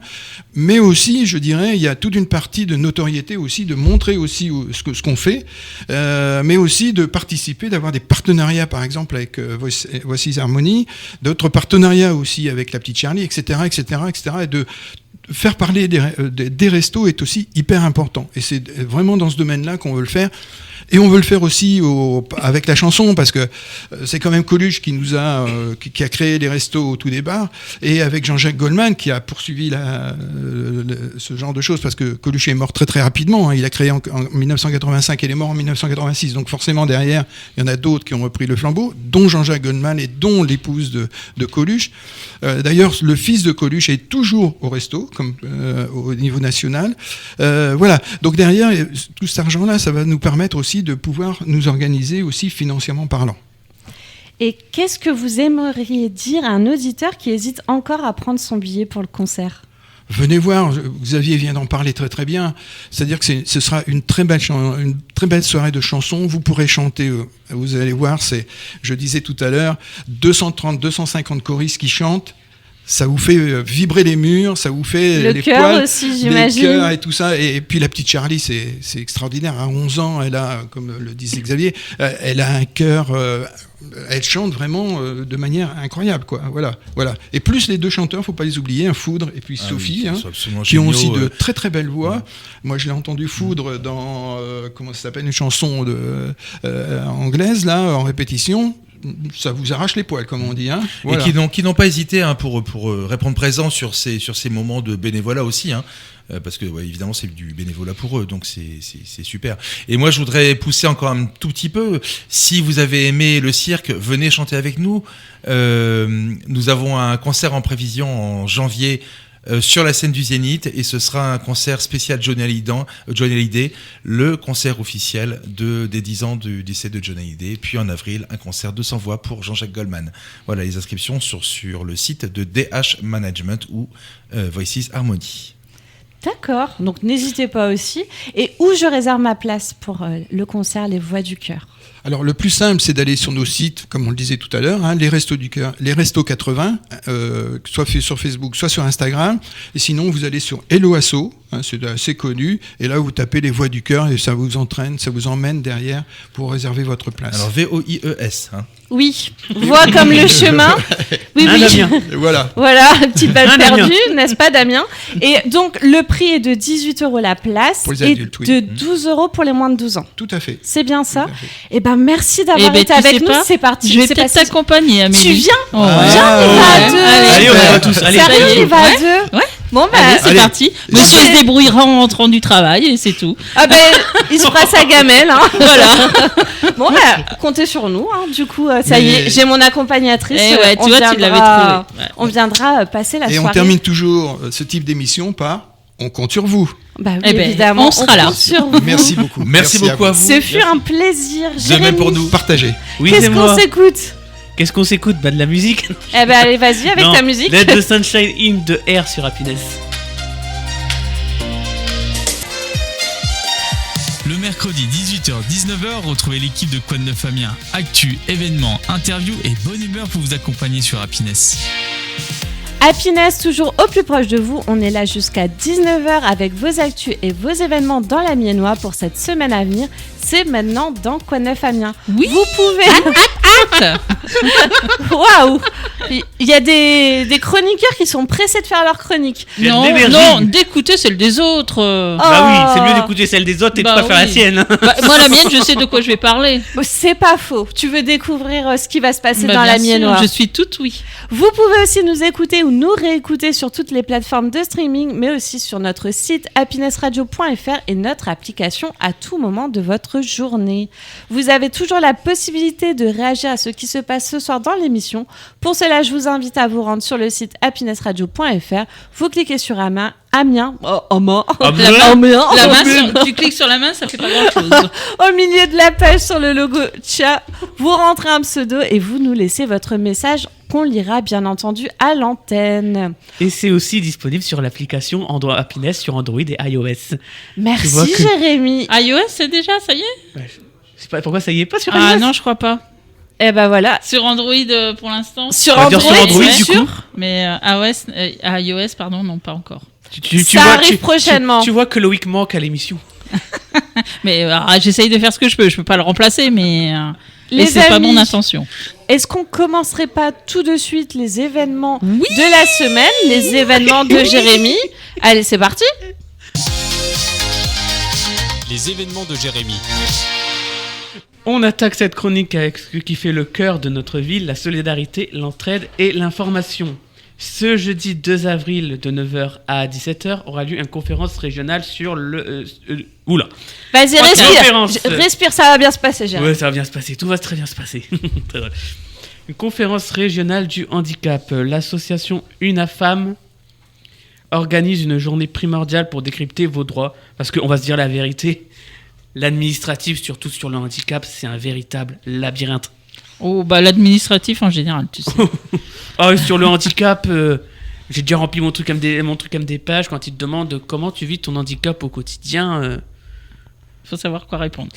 mais aussi, je dirais, il y a toute une partie de notoriété aussi, de montrer aussi ce qu'on fait, mais aussi de participer, d'avoir des partenariats, par exemple, avec Voices Harmonie, d'autres partenariats aussi avec la petite Charlie, etc., etc., etc., et faire parler des restos est aussi hyper important. Et c'est vraiment dans ce domaine-là qu'on veut le faire. Et on veut le faire aussi avec la chanson, parce que c'est quand même Coluche qui nous a qui a créé les restos au tout départ, et avec Jean-Jacques Goldman qui a poursuivi ce genre de choses, parce que Coluche est mort très très rapidement. Hein. Il a créé en 1985 et il est mort en 1986. Donc forcément derrière, il y en a d'autres qui ont repris le flambeau, dont Jean-Jacques Goldman et dont l'épouse de Coluche. D'ailleurs, le fils de Coluche est toujours au resto, comme au niveau national. Voilà. Donc derrière, tout cet argent-là, ça va nous permettre aussi de pouvoir nous organiser aussi financièrement parlant. Et qu'est-ce que vous aimeriez dire à un auditeur qui hésite encore à prendre son billet pour le concert ? Venez voir, Xavier vient d'en parler très très bien. C'est-à-dire que ce sera une très belle soirée de chansons. Vous pourrez chanter, vous allez voir, je disais tout à l'heure, 230-250 choristes qui chantent. Ça vous fait vibrer les murs, ça vous fait les cœur poils, aussi, j'imagine. le cœur et tout ça. Et puis la petite Charlie, c'est extraordinaire. À 11 ans, elle a, comme le disait Xavier, elle a un cœur. Elle chante vraiment de manière incroyable, quoi. Voilà. Et plus les deux chanteurs, faut pas les oublier, Foudre et puis Sophie, qui ont aussi de très très belles voix. Moi, je l'ai entendu Foudre dans comment ça s'appelle, une chanson anglaise là, en répétition. Ça vous arrache les poils, comme on dit. Hein, voilà. Et qui n'ont pas hésité pour répondre présent sur ces moments de bénévolat aussi. Hein, parce que évidemment, c'est du bénévolat pour eux, donc c'est super. Et moi, je voudrais pousser encore un tout petit peu. Si vous avez aimé le cirque, venez chanter avec nous. Nous avons un concert en prévision en janvier. Sur la scène du Zénith, et ce sera un concert spécial Johnny Hallyday, le concert officiel des 10 ans du décès de Johnny Hallyday, puis en avril, un concert de 100 voix pour Jean-Jacques Goldman. Voilà, les inscriptions sur le site de DH Management ou Voices Harmony. D'accord, donc n'hésitez pas aussi. Et où je réserve ma place pour le concert Les Voix du Cœur ? Alors le plus simple, c'est d'aller sur nos sites, comme on le disait tout à l'heure, les Restos du Cœur, les Restos 80, soit sur Facebook, soit sur Instagram. Et sinon, vous allez sur Hello Asso, c'est assez connu. Et là, vous tapez les Voix du Cœur et ça vous entraîne, ça vous emmène derrière pour réserver votre place. Alors VOIES. Oui, voix comme le chemin. Oui. Damien. Voilà. Voilà, petite balle Damien. perdue, n'est-ce pas, Damien ? Et donc, le prix est de 18 € la place Pour les et adultes, oui. de 12 € pour les moins de 12 ans. Tout à fait. C'est bien ça ? Tout à fait. Eh ben, merci d'avoir été tu avec sais nous. pas, C'est parti. Je vais C'est peut-être passé. t'accompagner, Amélie. Tu viens ? Oh, Viens, on y va à deux. Allez, on y va tous. Allez, Sérieux, ça y est. on y va à Ouais. deux. Ouais. Bon, bah, Allez, c'est Allez. parti. Monsieur se débrouillera en rentrant du travail et c'est tout. ah ben, il se fera sa gamelle. Hein. Voilà. Bon, bah, comptez sur nous. Hein. Du coup, ça y est, j'ai mon accompagnatrice. Et ouais, tu vois, tu l'avais trouvé. Ouais. On viendra passer la Et soirée. on termine toujours ce type d'émission par « On compte sur vous Bah oui, Eh ben, évidemment, on sera là. compte sur vous. ». Merci beaucoup. Merci beaucoup à vous. Ce fut un plaisir. De même Jérémy, pour nous. Partagez. Oui, qu'est-ce c'est qu'on moi. s'écoute ? Qu'est-ce qu'on s'écoute ? De la musique. Eh ben, allez, vas-y avec Non, ta musique. Let the Sunshine In de Air sur Happiness. Le mercredi 18h-19h, retrouvez l'équipe de Quoi de Neuf Amiens. Actu, événements, interviews et bonne humeur pour vous accompagner sur Happiness. Happiness, toujours au plus proche de vous. On est là jusqu'à 19h avec vos actus et vos événements dans la Miennois pour cette semaine à venir. C'est maintenant dans Quoi de Neuf Amiens. Oui. Vous pouvez... Waouh! Il y a des chroniqueurs qui sont pressés de faire leur chronique. Il y a de Non, l'énergie. non, d'écouter celle des autres. Bah oui, c'est Oh. mieux d'écouter celle des autres et de Bah pas faire la oui. sienne. Bah, moi, la mienne, je sais de quoi je vais parler. C'est pas faux. Tu veux découvrir ce qui va se passer Bah, dans la bien sûr, Miennois. je suis toute oui. Vous pouvez aussi nous écouter ou nous réécouter sur toutes les plateformes de streaming, mais aussi sur notre site happinessradio.fr et notre application à tout moment de votre journée. Vous avez toujours la possibilité de réagir à ce qui se passe ce soir dans l'émission. Pour cela, je vous invite à vous rendre sur le site happinessradio.fr. Vous cliquez sur Amiens. La main, tu cliques sur la main, ça fait pas grand-chose. Au milieu de la page sur le logo chat, vous rentrez un pseudo et vous nous laissez votre message qu'on lira bien entendu à l'antenne. Et c'est aussi disponible sur l'application Android Happiness sur Android et iOS. Tu vois Merci que- Jérémy. iOS, c'est déjà, ça y est? Je sais pas pourquoi ça y est pas sur iOS. Ah non, je crois pas. Eh ben voilà. Sur Android pour l'instant. Sur On va dire Android, sur Android, c'est du sûr. coup. Mais iOS, pardon, non, pas encore. Ça arrive prochainement. Tu vois que Loïc manque à l'émission. Mais j'essaye de faire ce que je peux pas le remplacer, mais Les c'est pas amis, mon intention. Est-ce qu'on commencerait pas tout de suite les événements Oui. de la semaine, les événements de Jérémy? Allez, c'est parti. Les événements de Jérémy. On attaque cette chronique avec ce qui fait le cœur de notre ville, la solidarité, l'entraide et l'information. Ce jeudi 2 avril de 9h à 17h aura lieu une conférence régionale sur le... Oula. Vas-y, Conférence. respire, ça va bien se passer, Jérémy. Ouais, ça va bien se passer, tout va très bien se passer. Très drôle. Une conférence régionale du handicap. L'association UNAFAM organise une journée primordiale pour décrypter vos droits. Parce qu'on va se dire la vérité, l'administratif, surtout sur le handicap, c'est un véritable labyrinthe. Oh, bah l'administratif en général, tu sais. Ah, sur le handicap, j'ai déjà rempli mon truc M des pages quand ils te demandent comment tu vis ton handicap au quotidien. Faut savoir quoi répondre.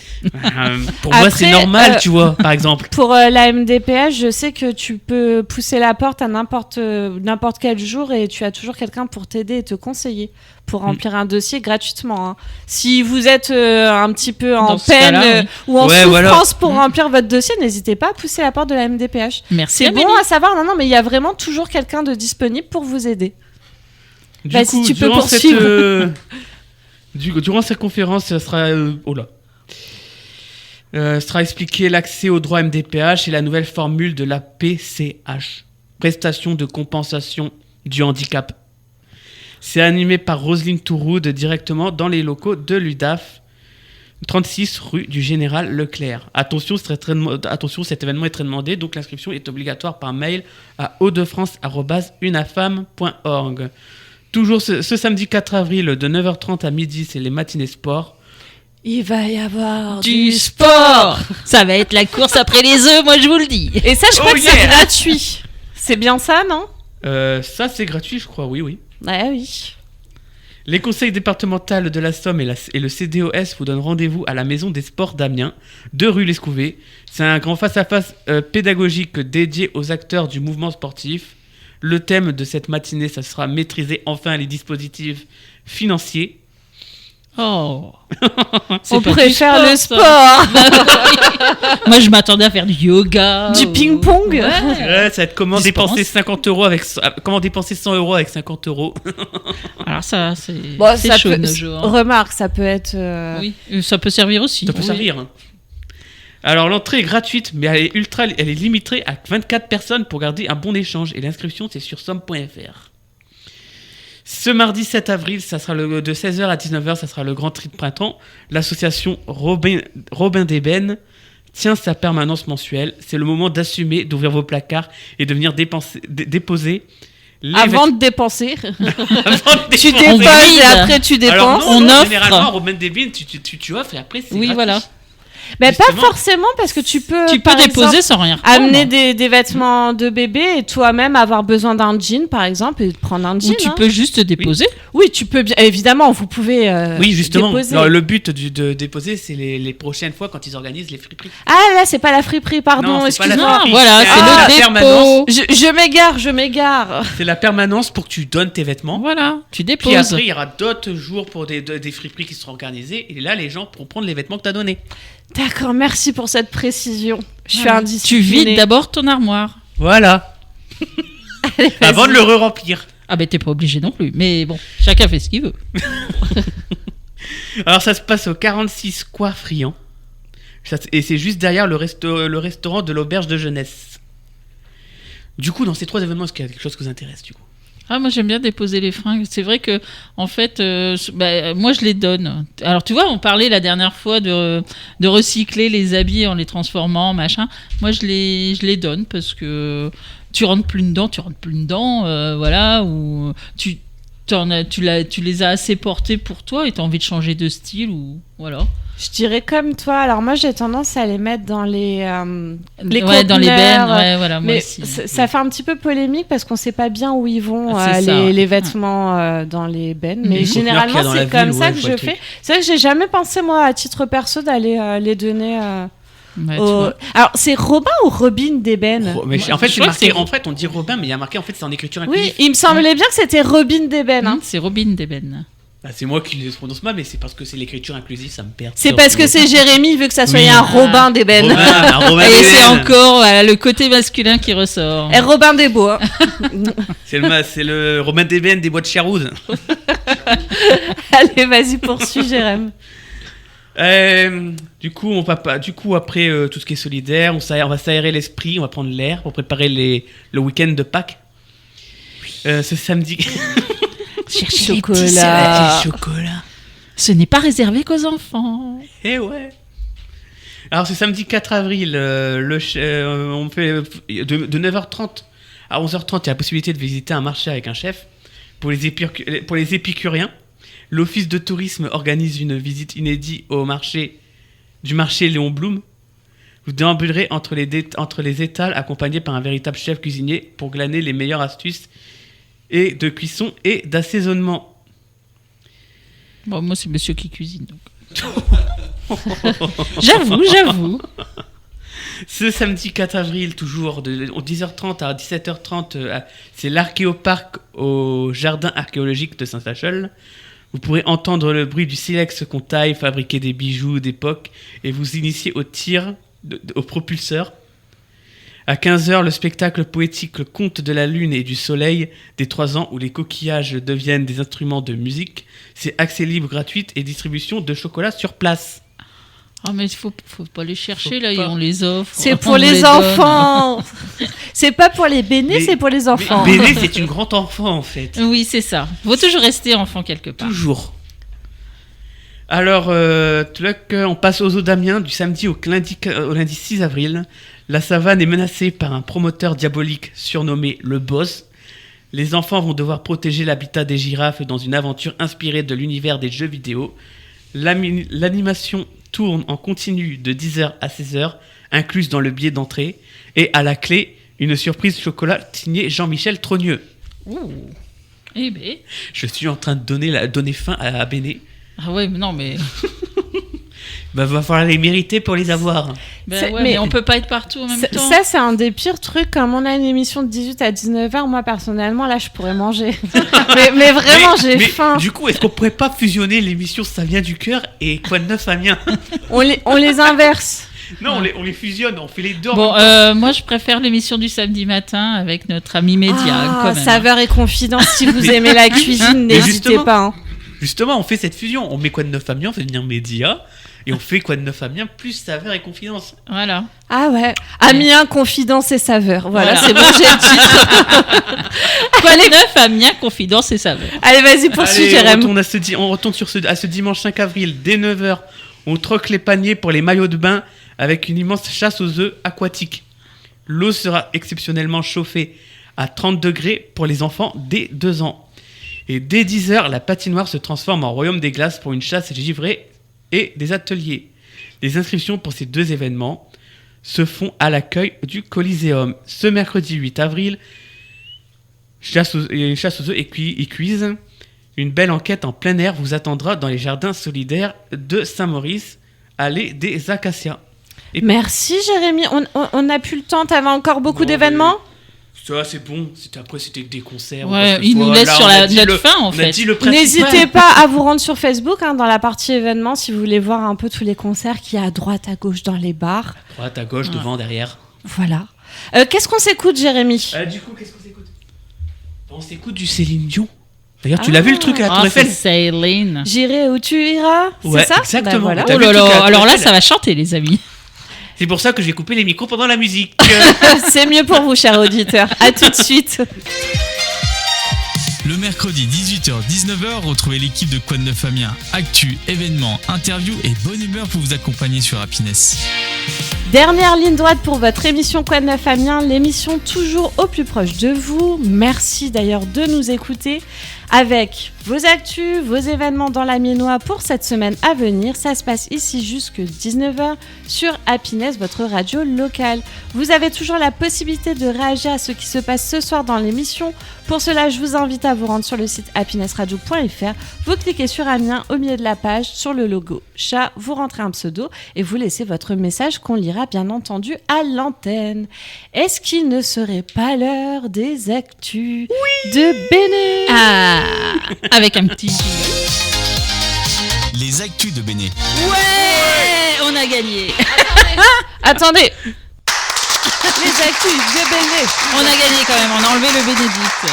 Pour moi, c'est normal, tu vois, par exemple. Pour la MDPH, je sais que tu peux pousser la porte à n'importe quel jour et tu as toujours quelqu'un pour t'aider et te conseiller pour remplir un dossier gratuitement. Hein. Si vous êtes un petit peu en peine ou en souffrance pour remplir votre dossier, n'hésitez pas à pousser la porte de la MDPH. Merci. C'est bon à savoir, non, mais il y a vraiment toujours quelqu'un de disponible pour vous aider. Du coup, si tu peux poursuivre. Durant cette conférence, ça sera sera expliqué l'accès au droit MDPH et la nouvelle formule de la PCH, prestation de compensation du handicap. C'est animé par Roselyne Touroud directement dans les locaux de l'UDAF, 36 rue du Général Leclerc. Attention, cet événement est très demandé, donc l'inscription est obligatoire par mail à hautdefrance@unafam.org. Toujours ce samedi 4 avril de 9h30 à midi, c'est les matinées sport. Il va y avoir du sport. Ça va être la course après les œufs, moi je vous le dis. Et ça, je crois que c'est gratuit. C'est bien ça, non ? Ça, c'est gratuit, je crois, oui. Ouais, oui. Les conseils départementaux de la Somme et le CDOS vous donnent rendez-vous à la Maison des Sports d'Amiens, 2 rue l'Escouvet. C'est un grand face-à-face pédagogique dédié aux acteurs du mouvement sportif. Le thème de cette matinée, ça sera maîtriser enfin les dispositifs financiers. Oh, on préfère le sport. Moi, je m'attendais à faire du yoga, du ping-pong. Ouais, ça va être comment dépenser 100 euros avec 50 euros. Alors ça, c'est ça chaud peut, nos jours. Remarque, ça peut être. Oui, ça peut servir aussi. Ça peut servir. Alors l'entrée est gratuite, mais elle est limitée à 24 personnes pour garder un bon échange. Et l'inscription, c'est sur somme.fr. Ce mardi 7 avril, ça sera de 16h à 19h, ça sera le Grand Tri de printemps. L'association Robin d'Ébène tient sa permanence mensuelle. C'est le moment d'assumer, d'ouvrir vos placards et de venir déposer. Avant de dépenser. Tu déposes et après tu dépenses. Alors non, on offre. Généralement, Robin d'Ébène, tu offres et après c'est gratuit. Voilà. Mais pas forcément, parce que tu peux déposer exemple, sans rien reprendre. Amener des vêtements de bébé et toi-même avoir besoin d'un jean, par exemple, et prendre un jean. Ou tu peux juste déposer. Oui, tu peux bien. Évidemment, vous pouvez oui, justement. déposer. Alors, le but de déposer, c'est les prochaines fois quand ils organisent les friperies. Ah là, c'est pas la friperie, pardon, excuse-moi. Voilà, c'est le dépôt. Je m'égare. C'est la permanence pour que tu donnes tes vêtements. Voilà, tu déposes. Puis après, il y aura d'autres jours pour des friperies qui seront organisées. Et là, les gens pourront prendre les vêtements que tu as donnés. D'accord, merci pour cette précision. Je suis indisciplinée. Tu vides d'abord ton armoire. Voilà. Allez, avant de le re-remplir. Ah ben t'es pas obligé non plus, mais bon, chacun fait ce qu'il veut. Alors ça se passe au 46 Square Friand. Et c'est juste derrière le restaurant de l'auberge de jeunesse. Du coup, dans ces 3 événements, est-ce qu'il y a quelque chose qui vous intéresse du coup ? Ah, moi j'aime bien déposer les fringues. C'est vrai que en fait, moi je les donne. Alors tu vois, on parlait la dernière fois de recycler les habits en les transformant, machin. Moi je les donne parce que tu rentres plus dedans, voilà. Ou tu les as assez portés pour toi et t'as envie de changer de style ou voilà. Je dirais comme toi. Alors moi, j'ai tendance à les mettre dans les conteneurs, dans les bennes. Ouais, voilà, moi mais aussi. Ça fait un petit peu polémique parce qu'on sait pas bien où ils vont les vêtements dans les bennes. Mais généralement, c'est comme ça que je fais. C'est vrai que j'ai jamais pensé moi, à titre perso, d'aller les donner. Alors c'est Robin ou Robin d'Ébène en fait, c'est marqué. En fait, on dit Robin, mais il y a marqué. En fait, c'est en écriture inclusive. Oui, il me semblait bien que c'était Robin d'Ébène. C'est Robin d'Ébène. Bah, c'est moi qui les prononce mal, mais c'est parce que c'est l'écriture inclusive, ça me perd. C'est parce que c'est Jérémy, il veut que ça soit Oui. un Robin des Bennes. Un Robin Et des c'est Bennes. encore voilà, le côté masculin qui ressort. Et Robin des Bois. C'est le Robin des Bennes des bois de Charouz. Allez, vas-y, poursuis, Jérémy. Du coup, après tout ce qui est solidaire, on va s'aérer l'esprit, on va prendre l'air pour préparer le week-end de Pâques. Ce samedi. Cherchez Chocolat. Chocolat. Ce n'est pas réservé qu'aux enfants. Eh ouais. Alors, ce samedi 4 avril, on fait de 9h30 à 11h30, il y a la possibilité de visiter un marché avec un chef. Pour les épicuriens, l'Office de tourisme organise une visite inédite au marché Léon Blum. Vous déambulerez entre les étals accompagnés par un véritable chef cuisinier pour glaner les meilleures astuces et de cuisson et d'assaisonnement. Bon, moi, c'est monsieur qui cuisine. Donc. J'avoue. Ce samedi 4 avril, toujours de 10h30 à 17h30, c'est l'Archéoparc au jardin archéologique de Saint-Sachel. Vous pourrez entendre le bruit du silex qu'on taille, fabriquer des bijoux d'époque et vous initier au tir au propulseur. À 15h, le spectacle poétique Le Conte de la Lune et du Soleil des 3 ans où les coquillages deviennent des instruments de musique. C'est accès libre, gratuite et distribution de chocolat sur place. Ah, mais il faut pas les chercher, Faut là, pas. on les offre. C'est On pour les donne. enfants. C'est pas pour les bénés, Mais- c'est pour les enfants. Béné, c'est une grande enfant en fait. Oui, c'est ça. Faut toujours rester enfant quelque part. Toujours. Alors, on passe aux eaux d'Amiens du samedi au lundi 6 avril. La savane est menacée par un promoteur diabolique surnommé le Boss. Les enfants vont devoir protéger l'habitat des girafes dans une aventure inspirée de l'univers des jeux vidéo. L'animation tourne en continu de 10h à 16h, incluse dans le billet d'entrée. Et à la clé, une surprise chocolat signée Jean-Michel Trogneux. Ouh. Eh ben. Je suis en train de donner fin à Béné. Ah ouais, mais non, mais. Bah, va falloir les mériter pour les avoir. Ben C'est- ouais, mais on peut pas être partout en même temps. Ça, c'est un des pires trucs. Comme on a une émission de 18 à 19h, moi, personnellement, là, je pourrais manger. mais vraiment, j'ai faim. Du coup, est-ce qu'on pourrait pas fusionner l'émission Ça vient du cœur et Quoi de neuf Amiens? On les inverse. Non, on les fusionne, on fait les deux. en Bon, même temps. moi je préfère l'émission du samedi matin avec notre ami Média. Ah, quand même. saveur et confidence. Si vous aimez la cuisine, Mais n'hésitez justement. pas. Hein. Justement, on fait cette fusion. On met Quoi de neuf Amiens, on fait venir Média et on fait Quoi de neuf Amiens plus saveur et confidence. Voilà. Ah ouais. Amiens, confidence et saveur. Voilà, Voilà. c'est bon, j'ai le titre. Quoi de neuf, Amiens, confidence et saveur. Allez, vas-y, poursuis, Allez, Jérém. on retourne à ce dimanche 5 avril, dès 9h. On troque les paniers pour les maillots de bain avec une immense chasse aux œufs aquatiques. L'eau sera exceptionnellement chauffée à 30 degrés pour les enfants dès 2 ans. Et dès 10h, la patinoire se transforme en royaume des glaces pour une chasse givrée et des ateliers. Les inscriptions pour ces deux événements se font à l'accueil du Coliseum. Ce mercredi 8 avril, chasse aux œufs et cuisent. Une belle enquête en plein air vous attendra dans les jardins solidaires de Saint-Maurice, allée des Acacias. Et Merci, Jérémy. On n'a plus le temps. T'avais encore beaucoup Non, d'événements. ça, c'est bon. C'était des concerts. Ouais, parce que il nous laisse voilà, sur on a la dit notre le- fin en on a fait. dit le principal. N'hésitez pas à vous rendre sur Facebook dans la partie événements si vous voulez voir un peu tous les concerts qu'il y a à droite, à gauche dans les bars. Droite, à gauche, devant, derrière. Voilà. Qu'est-ce qu'on s'écoute, Jérémy? Du coup, qu'est-ce qu'on s'écoute? On s'écoute du Céline Dion. D'ailleurs, tu l'as vu le truc à la Tour Ah, Eiffel? c'est Céline. J'irai où tu iras. Ouais, c'est ça? exactement. Bah, voilà. T'as Oh vu là le truc à la là, Tour alors là Eiffel ça va chanter les amis. C'est pour ça que j'ai coupé les micros pendant la musique. C'est mieux pour vous, chers auditeurs. À tout de suite. Le mercredi 18h-19h, retrouvez l'équipe de Quoi de neuf Amiens. Actu, événements, interviews et bonne humeur pour vous accompagner sur Happiness. Dernière ligne droite pour votre émission Quoi de neuf Amiens, l'émission toujours au plus proche de vous. Merci d'ailleurs de nous écouter avec vos actus, vos événements dans l'Amiénois pour cette semaine à venir. Ça se passe ici jusque 19h sur Happiness, votre radio locale. Vous avez toujours la possibilité de réagir à ce qui se passe ce soir dans l'émission. Pour cela, je vous invite à vous rendre sur le site happinessradio.fr. Vous cliquez sur Amiens au milieu de la page, sur le logo chat, vous rentrez un pseudo et vous laissez votre message qu'on lira bien entendu à l'antenne. Est-ce qu'il ne serait pas l'heure des actus de Béné? Ah, avec un petit jingle. les actus de Béné. Ouais, on a gagné. Attendez. Les actus de Béné. On a gagné quand même, on a enlevé le Bénédicte.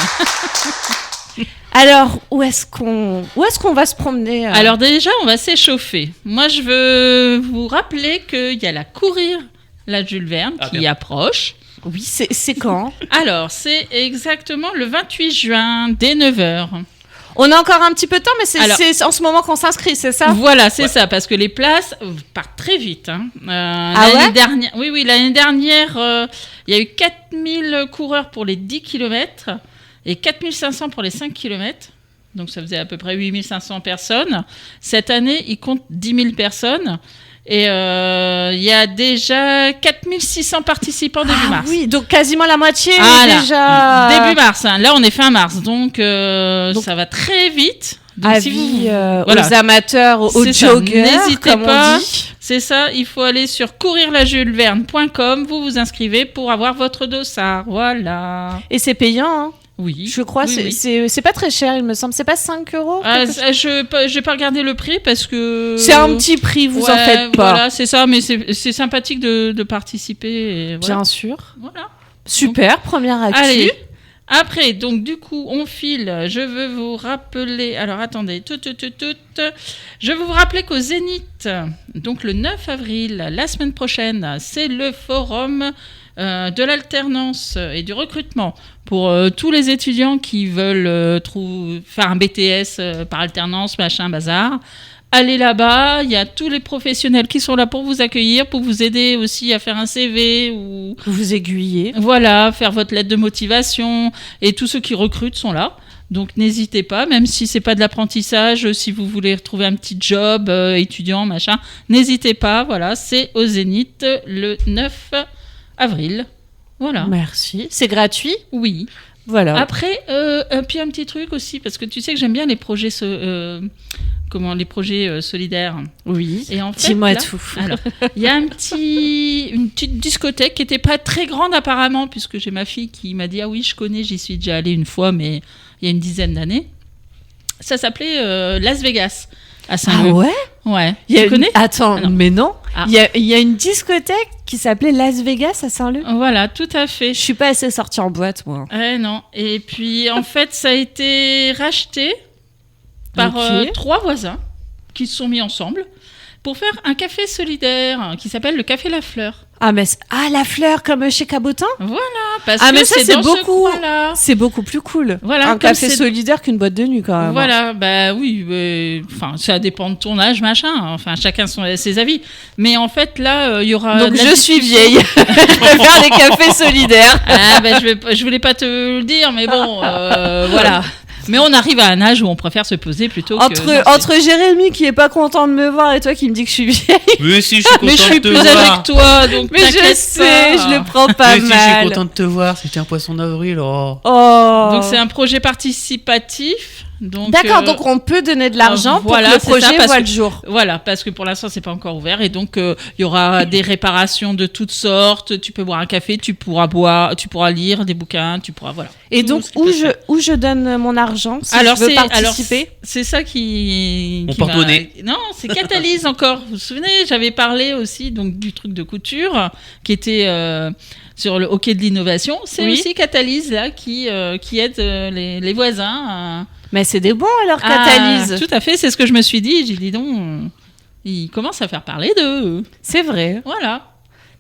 Alors, où est-ce qu'on va se promener Alors déjà, on va s'échauffer. Moi, je veux vous rappeler qu'il y a la Courir la Jules Verne qui approche. Oui, c'est quand? Alors, c'est exactement le 28 juin, dès 9h. On a encore un petit peu de temps, mais c'est en ce moment qu'on s'inscrit, c'est ça? Voilà, c'est ça, parce que les places partent très vite. Hein. L'année dernière, oui, l'année dernière, il y a eu 4000 coureurs pour les 10 km et 4500 pour les 5 km. Donc, ça faisait à peu près 8500 personnes. Cette année, ils comptent 10 000 personnes. Et il y a déjà 4600 participants début mars. Oui, donc quasiment la moitié déjà. Début mars, hein. Là on est fin mars, donc ça va très vite. Donc, avis aux amateurs, aux joggers, n'hésitez comme pas. on dit. C'est ça, il faut aller sur courirlajuleverne.com, vous vous inscrivez pour avoir votre dossard. Voilà. Et c'est payant, hein? Oui. Je crois, oui. c'est pas très cher, il me semble. C'est pas 5 €? Je vais pas regarder le prix parce que... C'est un petit prix, vous en faites pas. Voilà, c'est ça, mais c'est sympathique de participer. Et voilà. Bien sûr. Voilà. Super, première actu. Allez, après, donc du coup, on file. Je veux vous rappeler... Alors, attendez. Je veux vous rappeler qu'au Zénith, donc le 9 avril, la semaine prochaine, c'est le forum de l'alternance et du recrutement pour tous les étudiants qui veulent faire un BTS par alternance, machin, bazar. Allez là-bas, il y a tous les professionnels qui sont là pour vous accueillir, pour vous aider aussi à faire un CV ou vous aiguiller. Voilà, faire votre lettre de motivation, et tous ceux qui recrutent sont là. Donc n'hésitez pas, même si c'est pas de l'apprentissage, si vous voulez retrouver un petit job étudiant, machin, n'hésitez pas. Voilà, c'est au Zénith le 9 avril. Voilà. Merci. C'est gratuit? Oui. Voilà. Après, puis un petit truc aussi, parce que tu sais que j'aime bien les projets, solidaires. Oui. Et en fait, dis-moi là, tout. Alors, il y a une petite discothèque qui n'était pas très grande apparemment, puisque j'ai ma fille qui m'a dit ah oui, je connais, j'y suis déjà allée une fois, mais il y a une dizaine d'années. Ça s'appelait Las Vegas à Saint-Leu. Ah ouais? Ouais. Tu connais? Attends, non. mais non. Ah. Il y a une discothèque qui s'appelait Las Vegas à Saint-Leu. Voilà, tout à fait. Je suis pas assez sortie en boîte, moi. Non. Et puis, en fait, ça a été racheté par 3 voisins qui se sont mis ensemble pour faire un café solidaire qui s'appelle le Café La Fleur. Ah, mais la fleur comme chez Cabotin? Voilà, parce mais que ça, c'est dans ce coin-là. C'est beaucoup plus cool. Voilà, un café solidaire qu'une boîte de nuit, quand même. Voilà, bah oui, enfin, ça dépend de ton âge, machin. Enfin, chacun ses avis. Mais en fait, là, il y aura. Donc, je suis vieille. Je vais faire des cafés solidaires. Ah, bah, je voulais pas te le dire, mais bon, voilà. Mais on arrive à un âge où on préfère se poser plutôt entre Jérémy qui est pas content de me voir et toi qui me dis que je suis vieille. Mais si, je suis content mais je suis de te plus voir. avec toi, donc mais je sais, je le prends pas mais mal. Si, je suis content de te voir, c'était un poisson d'avril. Oh. Donc c'est un projet participatif. Donc, d'accord, donc on peut donner de l'argent pour que le projet voit le jour. Voilà, parce que pour l'instant c'est pas encore ouvert et donc il y aura des réparations de toutes sortes. Tu peux boire un café, tu pourras lire des bouquins, tu pourras voilà. Et donc où je donne mon argent si je veux participer? C'est ça qui mon porte-monnaie. Non, c'est Catalyse encore. Vous vous souvenez, j'avais parlé aussi donc du truc de couture qui était sur le hockey de l'innovation. C'est aussi Catalyse là qui aide les voisins. Mais c'est des bons alors, Catalyse. Tout à fait, c'est ce que je me suis dit. J'ai dit donc, ils commencent à faire parler d'eux. C'est vrai. Voilà.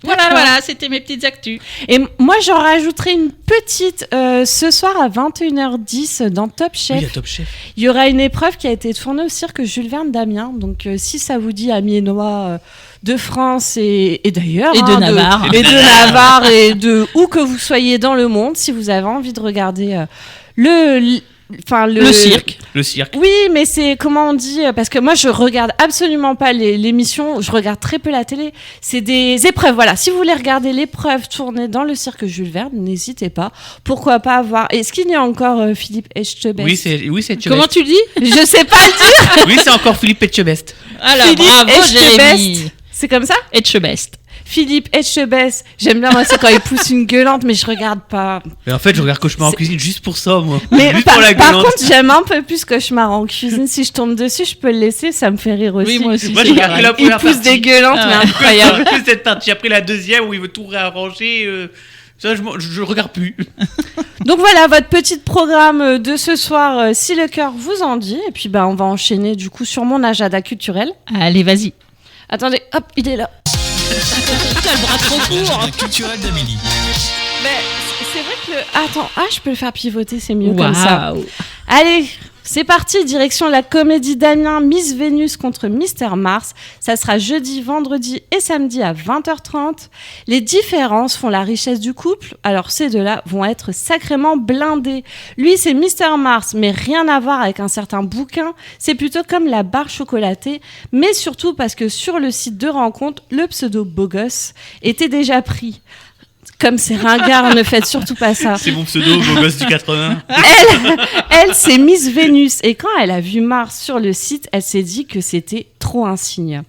Voilà, c'était mes petites actus. Et moi, j'en rajouterai une petite. Ce soir à 21h10 dans Top Chef. Oui, à Top Chef. Il y aura une épreuve qui a été tournée au cirque Jules Verne d'Amiens. Donc, si ça vous dit Amiénois de France et d'ailleurs. Et de Navarre. Et de Navarre et de où que vous soyez dans le monde, si vous avez envie de regarder le cirque. Le cirque. Oui, mais c'est comment on dit, parce que moi je regarde absolument pas l'émission, je regarde très peu la télé. C'est des épreuves, voilà. Si vous voulez regarder l'épreuve tournée dans le cirque Jules Verne, n'hésitez pas. Pourquoi pas avoir. Est-ce qu'il y a encore Philippe Etchebest? Oui, c'est Etchebest. Comment tu le dis? Je sais pas le dire. Oui, c'est encore Philippe Etchebest. Alors, Philippe bravo Etchebest. Jérémy. C'est comme ça ? Etchebest. Philippe Etchebest. J'aime bien, moi, c'est quand il pousse une gueulante, mais je regarde pas. Mais en fait, je regarde Cauchemar en cuisine juste pour ça, moi. Mais juste par pour la gueulante. contre, j'aime un peu plus Cauchemar en cuisine. Si je tombe dessus, je peux le laisser, ça me fait rire aussi. Oui, moi aussi. Moi, c'est je regarde pareil. que la Il première pousse partie. des gueulantes, Ah mais ouais. incroyable. Que cette partie. Après la deuxième où il veut tout réarranger, ça, je regarde plus. Donc voilà, votre petit programme de ce soir, si le cœur vous en dit. Et puis, on va enchaîner du coup sur mon agenda culturel. Allez, vas-y. Attendez, hop, il est là. T'as le bras trop court. L'agenda culturel d'Amélie. Mais c'est vrai que Attends, je peux le faire pivoter, c'est mieux comme ça. Waouh. Allez, c'est parti, direction la comédie d'Amiens, Miss Vénus contre Mister Mars. Ça sera jeudi, vendredi et samedi à 20h30. Les différences font la richesse du couple, alors ces deux-là vont être sacrément blindés. Lui, c'est Mister Mars, mais rien à voir avec un certain bouquin. C'est plutôt comme la barre chocolatée, mais surtout parce que sur le site de rencontre, le pseudo beau gosse était déjà pris. Comme c'est ringard, ne faites surtout pas ça. C'est mon pseudo, beau gosse du 80. Elle, c'est Miss Vénus. Et quand elle a vu Mars sur le site, elle s'est dit que c'était trop un signe.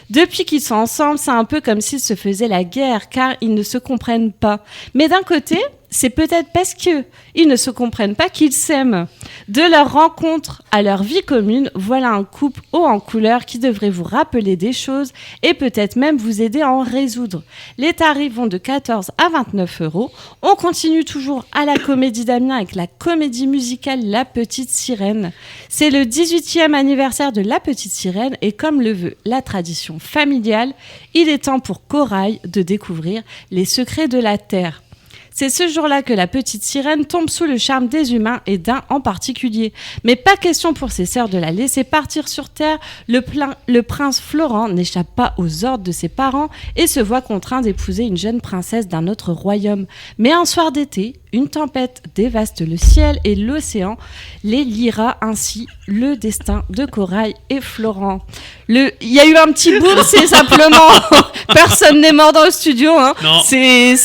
Depuis qu'ils sont ensemble, c'est un peu comme s'ils se faisaient la guerre, car ils ne se comprennent pas. Mais d'un côté, c'est peut-être parce qu'ils ne se comprennent pas qu'ils s'aiment. De leur rencontre à leur vie commune, voilà un couple haut en couleur qui devrait vous rappeler des choses et peut-être même vous aider à en résoudre. Les tarifs vont de 14 à 29 €. On continue toujours à la Comédie d'Amiens avec la comédie musicale La Petite Sirène. C'est le 18e anniversaire de La Petite Sirène et comme le veut la tradition familiale, il est temps pour Corail de découvrir les secrets de la Terre. C'est ce jour-là que la petite sirène tombe sous le charme des humains et d'un en particulier. Mais pas question pour ses sœurs de la laisser partir sur Terre. Le prince Florent n'échappe pas aux ordres de ses parents et se voit contraint d'épouser une jeune princesse d'un autre royaume. Mais un soir d'été, une tempête dévaste le ciel et l'océan. Les liera ainsi le destin de Corail et Florent. Il y a eu un petit boom, c'est simplement... Personne n'est mort dans le studio. Hein. Non. C'est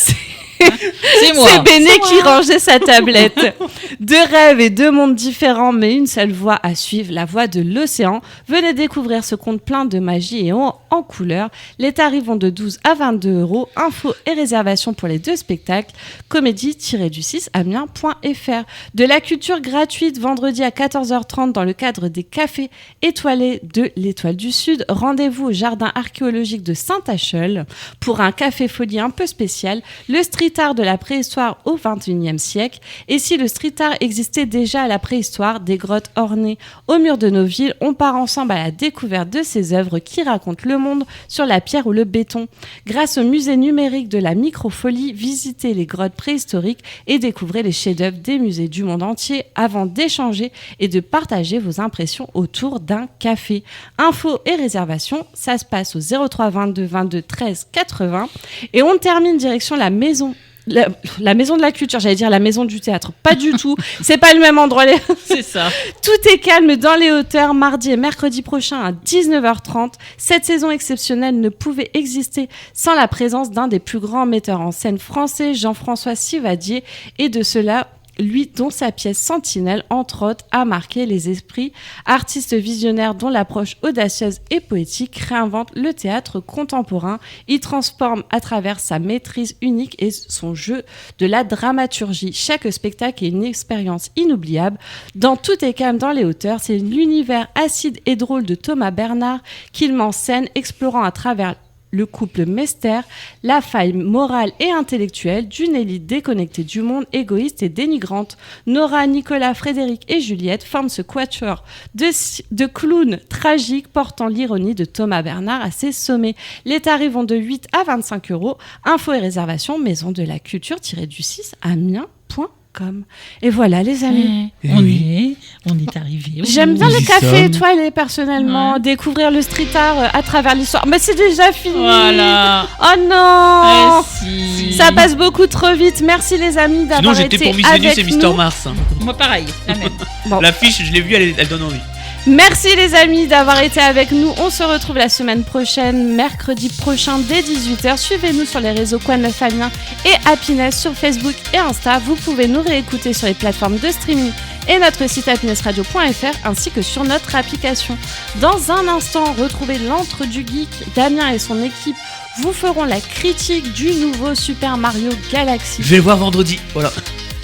moi. C'est Béné qui rangeait sa tablette. Deux rêves et deux mondes différents, mais une seule voie à suivre, la voie de l'océan. Venez découvrir ce conte plein de magie et en couleurs. Les tarifs vont de 12 à 22 €. Infos et réservations pour les deux spectacles. comédie-du6amiens.fr. De la culture gratuite vendredi à 14h30 dans le cadre des cafés étoilés de l'Étoile du Sud. Rendez-vous au jardin archéologique de Saint-Acheul pour un café folie un peu spécial. Le street art de la préhistoire au XXIe siècle. Et si le street art existait déjà à la préhistoire, des grottes ornées aux murs de nos villes, on part ensemble à la découverte de ces œuvres qui racontent le monde sur la pierre ou le béton. Grâce au musée numérique de la microfolie, visitez les grottes préhistoriques et découvrez les chefs-d'œuvre des musées du monde entier avant d'échanger et de partager vos impressions autour d'un café. Infos et réservations, ça se passe au 03 22 22 13 80. Et on termine direction la maison de la culture, j'allais dire la maison du théâtre, pas du tout, c'est pas le même endroit. C'est ça. Tout est calme dans les hauteurs, mardi et mercredi prochain à 19h30. Cette saison exceptionnelle ne pouvait exister sans la présence d'un des plus grands metteurs en scène français, Jean-François Sivadier, et de cela, lui dont sa pièce Sentinelle, entre autres, a marqué les esprits. Artiste visionnaire dont l'approche audacieuse et poétique réinvente le théâtre contemporain. Il transforme à travers sa maîtrise unique et son jeu de la dramaturgie. Chaque spectacle est une expérience inoubliable. Dans Tout est calme dans les hauteurs, c'est l'univers acide et drôle de Thomas Bernard qu'il met en scène, explorant à travers le couple Mester, la faille morale et intellectuelle d'une élite déconnectée du monde, égoïste et dénigrante. Nora, Nicolas, Frédéric et Juliette forment ce quatuor de clowns tragiques portant l'ironie de Thomas Bernard à ses sommets. Les tarifs vont de 8 à 25 €. Infos et réservations, maison de la culture-du6amiens.com. Et voilà les amis. On est arrivé. J'aime bien les y cafés sommes. étoilés personnellement, Ouais. découvrir le street art à travers l'histoire. Mais c'est déjà fini. Voilà. Oh non. Si. Ça passe beaucoup trop vite. Merci les amis Sinon, d'avoir j'étais été pour Miss avec Vénus et Mister nous. Mars. Moi pareil. La même. Bon. L'affiche, je l'ai vue, elle donne envie. Merci les amis d'avoir été avec nous. On se retrouve la semaine prochaine, mercredi prochain dès 18h. Suivez-nous sur les réseaux Quoi de Neuf Amiens et Happiness sur Facebook et Insta. Vous pouvez nous réécouter sur les plateformes de streaming et notre site happinessradio.fr ainsi que sur notre application. Dans un instant, retrouvez l'antre du geek. Damien et son équipe vous feront la critique du nouveau Super Mario Galaxy. Je vais le voir vendredi, voilà.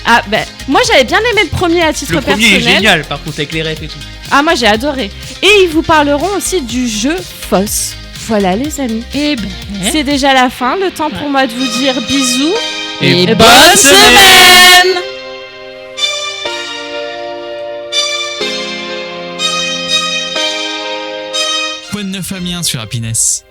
Ah ben, moi j'avais bien aimé le premier à titre Le premier personnel. est génial, par contre, avec les refs et tout. Ah moi j'ai adoré. Et ils vous parleront aussi du jeu FOSS. Voilà les amis. Eh ben, C'est déjà la fin, le temps pour moi de vous dire bisous Et bonne bonne semaine. Quoi de neuf Amiens sur Happiness.